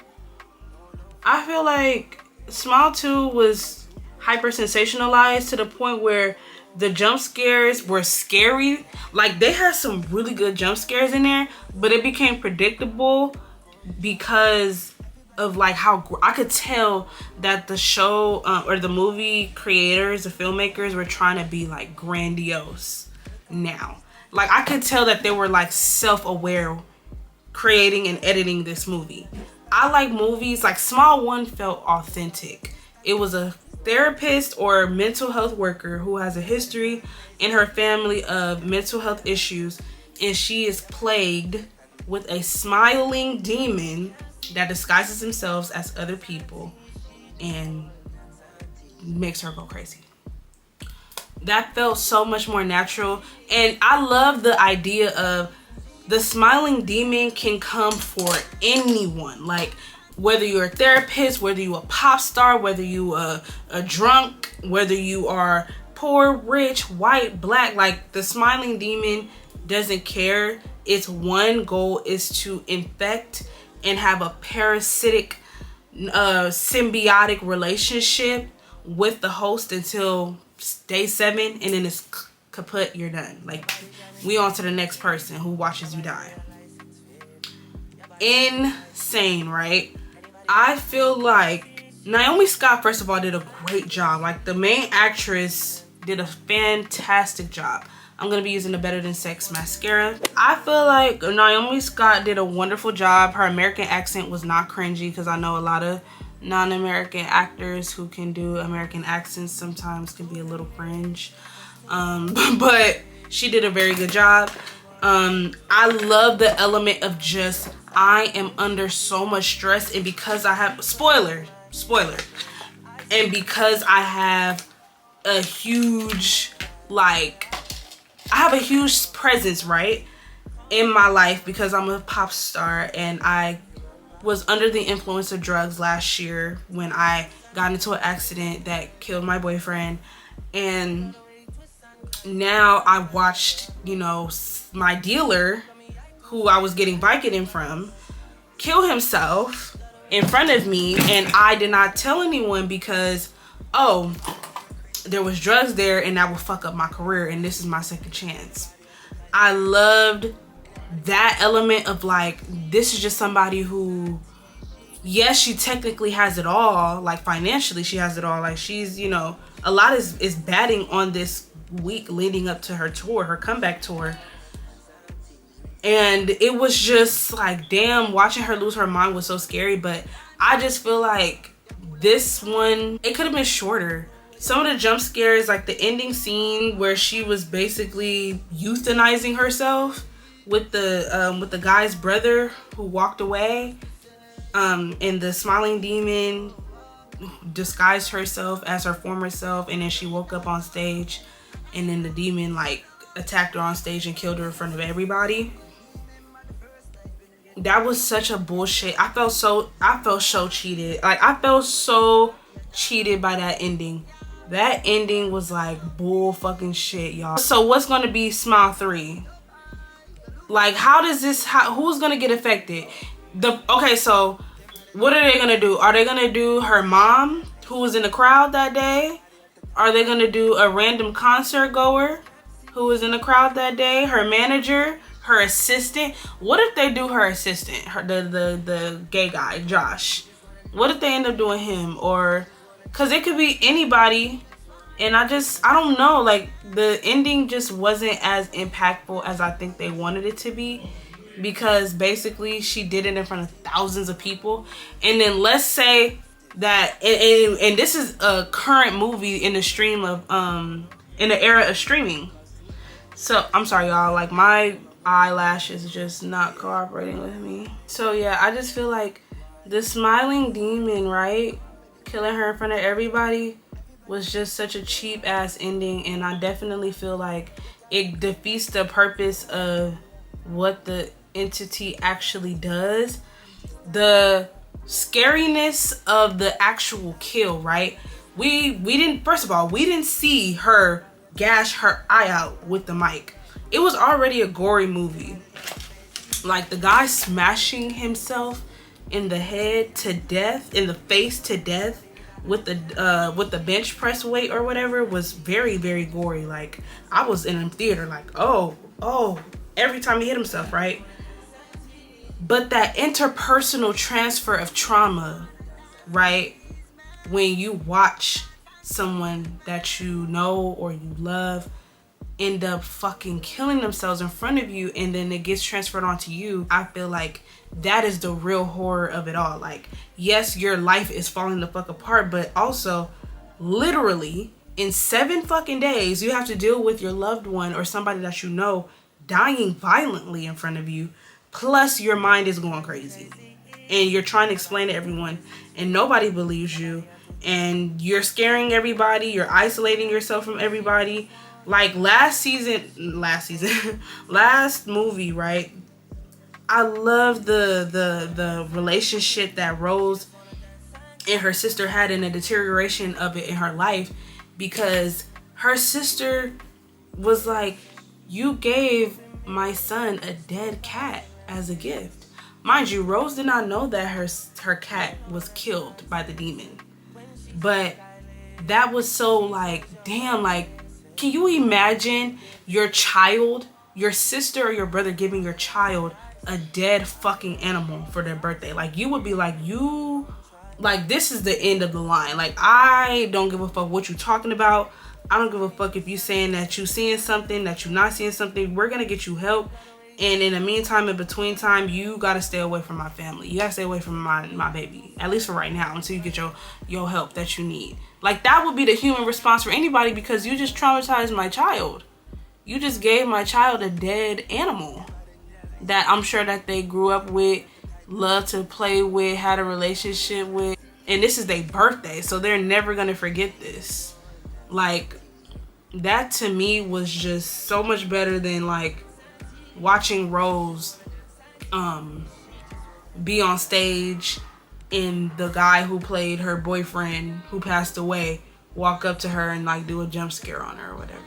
I feel like Smile 2 was hyper sensationalized to the point where the jump scares were scary. Like, they had some really good jump scares in there, but it became predictable because of like how I could tell that the show or the movie creators, the filmmakers, were trying to be like grandiose now. Like, I could tell that they were like self-aware creating and editing this movie. I like movies like Smile 1 felt authentic. It was a therapist or mental health worker who has a history in her family of mental health issues, and she is plagued with a smiling demon that disguises themselves as other people and makes her go crazy. That felt so much more natural, and I love the idea of the smiling demon can come for anyone. Like, whether you're a therapist, whether you a pop star, whether you a drunk, whether you are poor, rich, white, black, like the smiling demon doesn't care. Its one goal is to infect and have a parasitic, symbiotic relationship with the host until day 7, and then it's kaput, you're done. Like, we on to the next person who watches you die. Insane, right? I feel like Naomi Scott, first of all, did a great job. Like, the main actress did a fantastic job. I'm going to be using the Better Than Sex mascara. I feel like Naomi Scott did a wonderful job. Her American accent was not cringy, because I know a lot of non-American actors who can do American accents sometimes can be a little cringe. But she did a very good job. I love the element of just, I am under so much stress, and because I have, spoiler, and because I have a huge, like, I have a huge presence, right? in my life because I'm a pop star, and I was under the influence of drugs last year when I got into an accident that killed my boyfriend. And now I watched, you know, my dealer, who I was getting Vicodin from, kill himself in front of me, and I did not tell anyone because, oh, there was drugs there and that will fuck up my career, and this is my second chance. I loved that element of like, this is just somebody who, yes, she technically has it all, like financially she has it all, like she's, you know, a lot is batting on this week leading up to her tour, her comeback tour. And it was just like, damn, watching her lose her mind was so scary. But I just feel like this one, it could have been shorter. Some of the jump scares, like the ending scene where she was basically euthanizing herself with the guy's brother who walked away, and the smiling demon disguised herself as her former self, and then she woke up on stage, and then the demon like attacked her on stage and killed her in front of everybody. That was such a bullshit. I felt so cheated. Like, I felt so cheated by that ending. That ending was like bull fucking shit, y'all. So what's gonna be Smile 3? Like, how does this, who's gonna get affected? Okay, so what are they gonna do? Are they gonna do her mom, who was in the crowd that day? Are they gonna do a random concert goer who was in the crowd that day? Her manager? Her assistant? What if they do her assistant? The gay guy, Josh. What if they end up doing him? Or, cause it could be anybody. And I don't know, like the ending just wasn't as impactful as I think they wanted it to be, because basically she did it in front of thousands of people. And then let's say that, and this is a current movie in the stream of in the era of streaming. So I'm sorry, y'all, like my eyelashes just not cooperating with me. So yeah, I just feel like the smiling demon, right, killing her in front of everybody was just such a cheap ass ending. And I definitely feel like it defeats the purpose of what the entity actually does. The scariness of the actual kill, right? We didn't, first of all, we didn't see her gash her eye out with the mic. It was already a gory movie. Like the guy smashing himself in the head to death, in the face to death with the bench press weight or whatever was very, very gory. Like I was in a theater like, oh, every time he hit himself, right? But that interpersonal transfer of trauma, right? When you watch someone that you know or you love end up fucking killing themselves in front of you, and then it gets transferred onto you, I feel like that is the real horror of it all. Like, yes, your life is falling the fuck apart, but also literally in 7 fucking days you have to deal with your loved one or somebody that you know dying violently in front of you, plus your mind is going crazy and you're trying to explain to everyone and nobody believes you, and you're scaring everybody, you're isolating yourself from everybody. Like last movie, right? I love the relationship that Rose and her sister had, and the deterioration of it in her life, because her sister was like, you gave my son a dead cat as a gift. Mind you, Rose did not know that her cat was killed by the demon. But that was so like, damn, like, can you imagine your child, your sister or your brother giving your child a dead fucking animal for their birthday? Like, you would be like, this is the end of the line. Like, I don't give a fuck what you talking about. I don't give a fuck if you saying that you seeing something, that you not seeing something. We're gonna get you help. And in the meantime, in between time, you gotta stay away from my family. You gotta stay away from my baby, at least for right now, until you get your help that you need. Like, that would be the human response for anybody, because you just traumatized my child. You just gave my child a dead animal that I'm sure that they grew up with, loved to play with, had a relationship with, and this is their birthday, so they're never gonna forget this. Like, that to me was just so much better than like watching Rose be on stage and the guy who played her boyfriend who passed away walk up to her and like do a jump scare on her or whatever.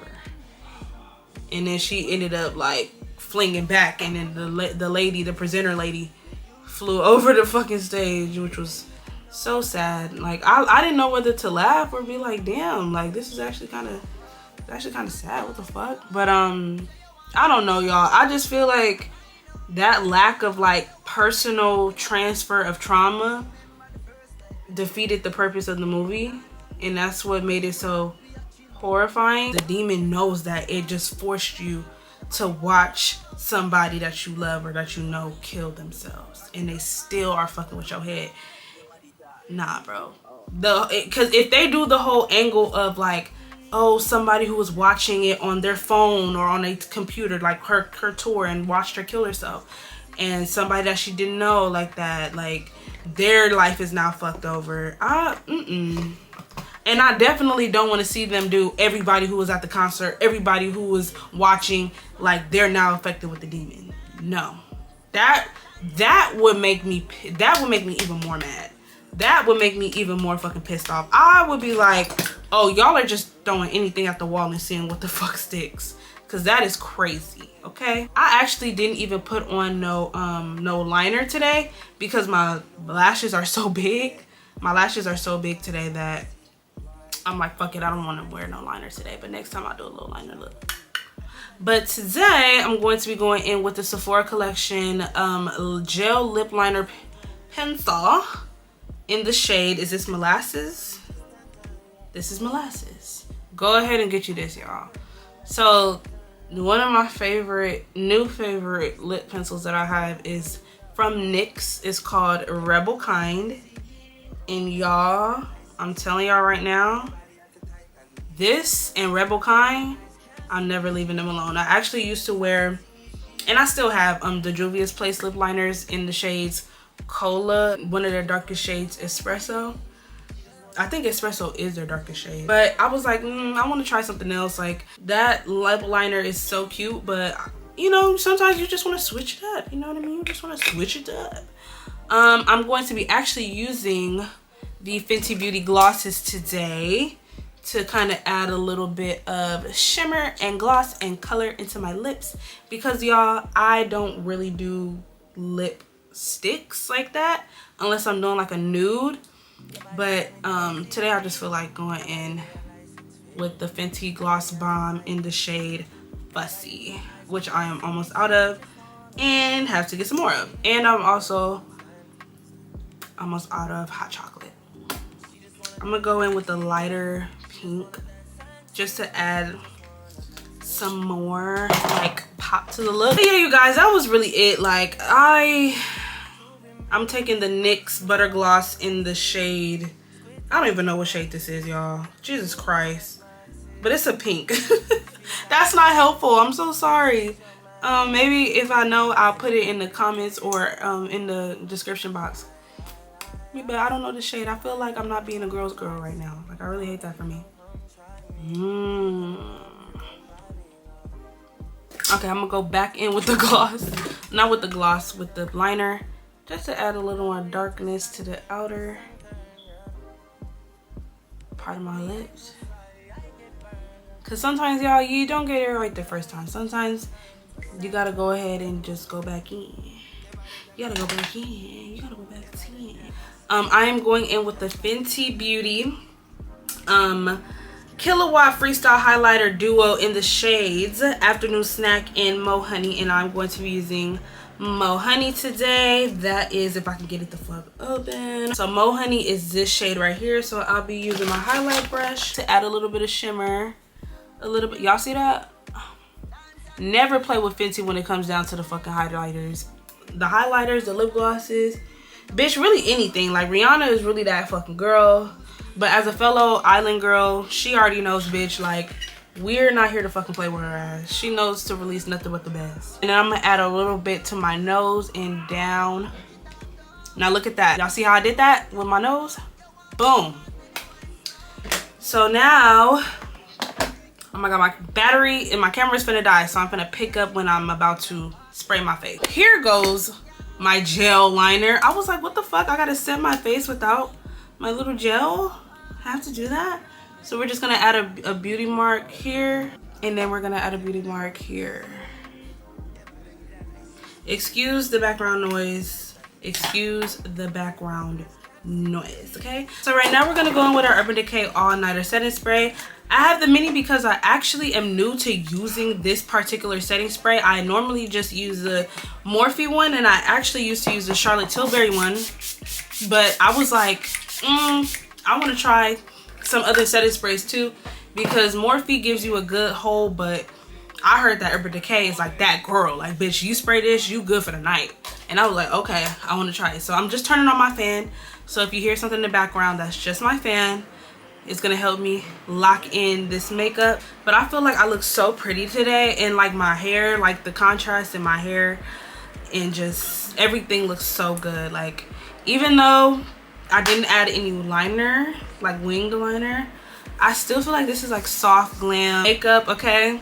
And then she ended up like flinging back, and then the presenter lady flew over the fucking stage, which was so sad. Like I didn't know whether to laugh or be like, damn, like this is actually kind of sad. What the fuck? But I don't know, y'all. I just feel like that lack of like personal transfer of trauma defeated the purpose of the movie, and that's what made it so horrifying. The demon knows that it just forced you to watch somebody that you love or that you know kill themselves, and they still are fucking with your head. Nah, bro. Because if they do the whole angle of like, oh, somebody who was watching it on their phone or on a computer, like her tour, and watched her kill herself, and somebody that she didn't know like that, like their life is now fucked over. And I definitely don't want to see them do everybody who was at the concert, everybody who was watching, like they're now affected with the demon. No, that would make me even more mad. That would make me even more fucking pissed off. I would be like, oh, y'all are just throwing anything at the wall and seeing what the fuck sticks, because that is crazy. Okay, I actually didn't even put on no liner today because my lashes are so big. My lashes are so big today that I'm like, fuck it, I don't want to wear no liner today, but next time I'll do a little liner look. But today I'm going to be going in with the Sephora collection gel lip liner pencil in the shade, is this Molasses? This is Molasses. Go ahead and get you this, y'all. So one of my new favorite lip pencils that I have is from NYX. It's called Rebel Kind, and y'all, I'm telling y'all right now, this and Rebel Kind, I'm never leaving them alone. I actually used to wear, and I still have, the Juvia's Place lip liners in the shades Cola, one of their darkest shades, Espresso. I think Espresso is their darkest shade. But I was like, I want to try something else. Like, that lip liner is so cute, but you know, sometimes you just want to switch it up. You know what I mean? You just want to switch it up. I'm going to be actually using the Fenty Beauty glosses today to kind of add a little bit of shimmer and gloss and color into my lips, because y'all, I don't really do lip sticks like that unless I'm doing like a nude. But today I just feel like going in with the Fenty Gloss Bomb in the shade Fussy, which I am almost out of and have to get some more of. And I'm also almost out of hot chocolate. I'm gonna go in with the lighter pink just to add some more like pop to the look. But yeah, you guys, that was really it. Like, I'm taking the NYX Butter Gloss in the shade, I don't even know what shade this is, y'all. Jesus Christ. But it's a pink. That's not helpful. I'm so sorry. Maybe if I know, I'll put it in the comments or in the description box. Yeah, but I don't know the shade. I feel like I'm not being a girl's girl right now. Like, I really hate that for me. Okay, I'm gonna go back in with the gloss. Not with the gloss, with the liner. Just to add a little more darkness to the outer part of my lips. Cause sometimes, y'all, you don't get it right the first time. Sometimes you gotta go ahead and just go back in. You gotta go back in. You gotta go back in. I am going in with the Fenty Beauty Kilowatt Freestyle Highlighter Duo in the shades Afternoon Snack and Mo Honey, and I'm going to be using Mo Honey today. That is, if I can get it the fuck open. So Mo Honey is this shade right here. So I'll be using my highlight brush to add a little bit of shimmer. A little bit. Y'all see that? Never play with Fenty when it comes down to the fucking highlighters. The highlighters, the lip glosses. Bitch, really anything. Like, Rihanna is really that fucking girl. But as a fellow island girl, she already knows, bitch, like, we're not here to fucking play with her ass. She knows to release nothing but the best. And then I'm gonna add a little bit to my nose and down. Now look at that. Y'all see how I did that with my nose? Boom. So now, oh my god, my battery and my camera's finna die. So I'm finna pick up when I'm about to spray my face. Here goes my gel liner. I was like, what the fuck? I gotta set my face without my little gel? I have to do that? So we're just gonna add a beauty mark here, and then we're gonna add a beauty mark here. Excuse the background noise. Excuse the background noise, okay? So right now we're gonna go in with our Urban Decay All Nighter Setting Spray. I have the mini because I actually am new to using this particular setting spray. I normally just use the Morphe one, and I actually used to use the Charlotte Tilbury one. But I was like, I want to try some other setting sprays too, because Morphe gives you a good hold, but I heard that Urban Decay is like that girl. Like, bitch, you spray this, you good for the night. And I was like, okay, I want to try it. So I'm just turning on my fan. So if you hear something in the background, that's just my fan. It's gonna help me lock in this makeup. But I feel like I look so pretty today, and like my hair, like the contrast in my hair, and just everything looks so good. Like, even though I didn't add any liner, like winged liner, I still feel like this is like soft glam makeup, okay?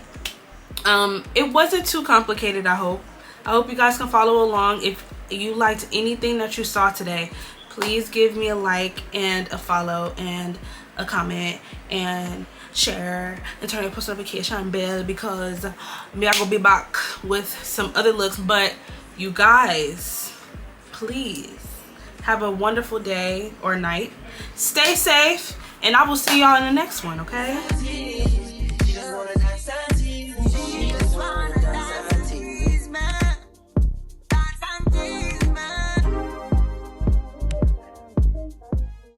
It wasn't too complicated. I hope you guys can follow along. If you liked anything that you saw today, please give me a like and a follow and a comment and share and turn your post notification bell, because me I gonna be back with some other looks. But you guys, please have a wonderful day or night. Stay safe, and I will see y'all in the next one, okay?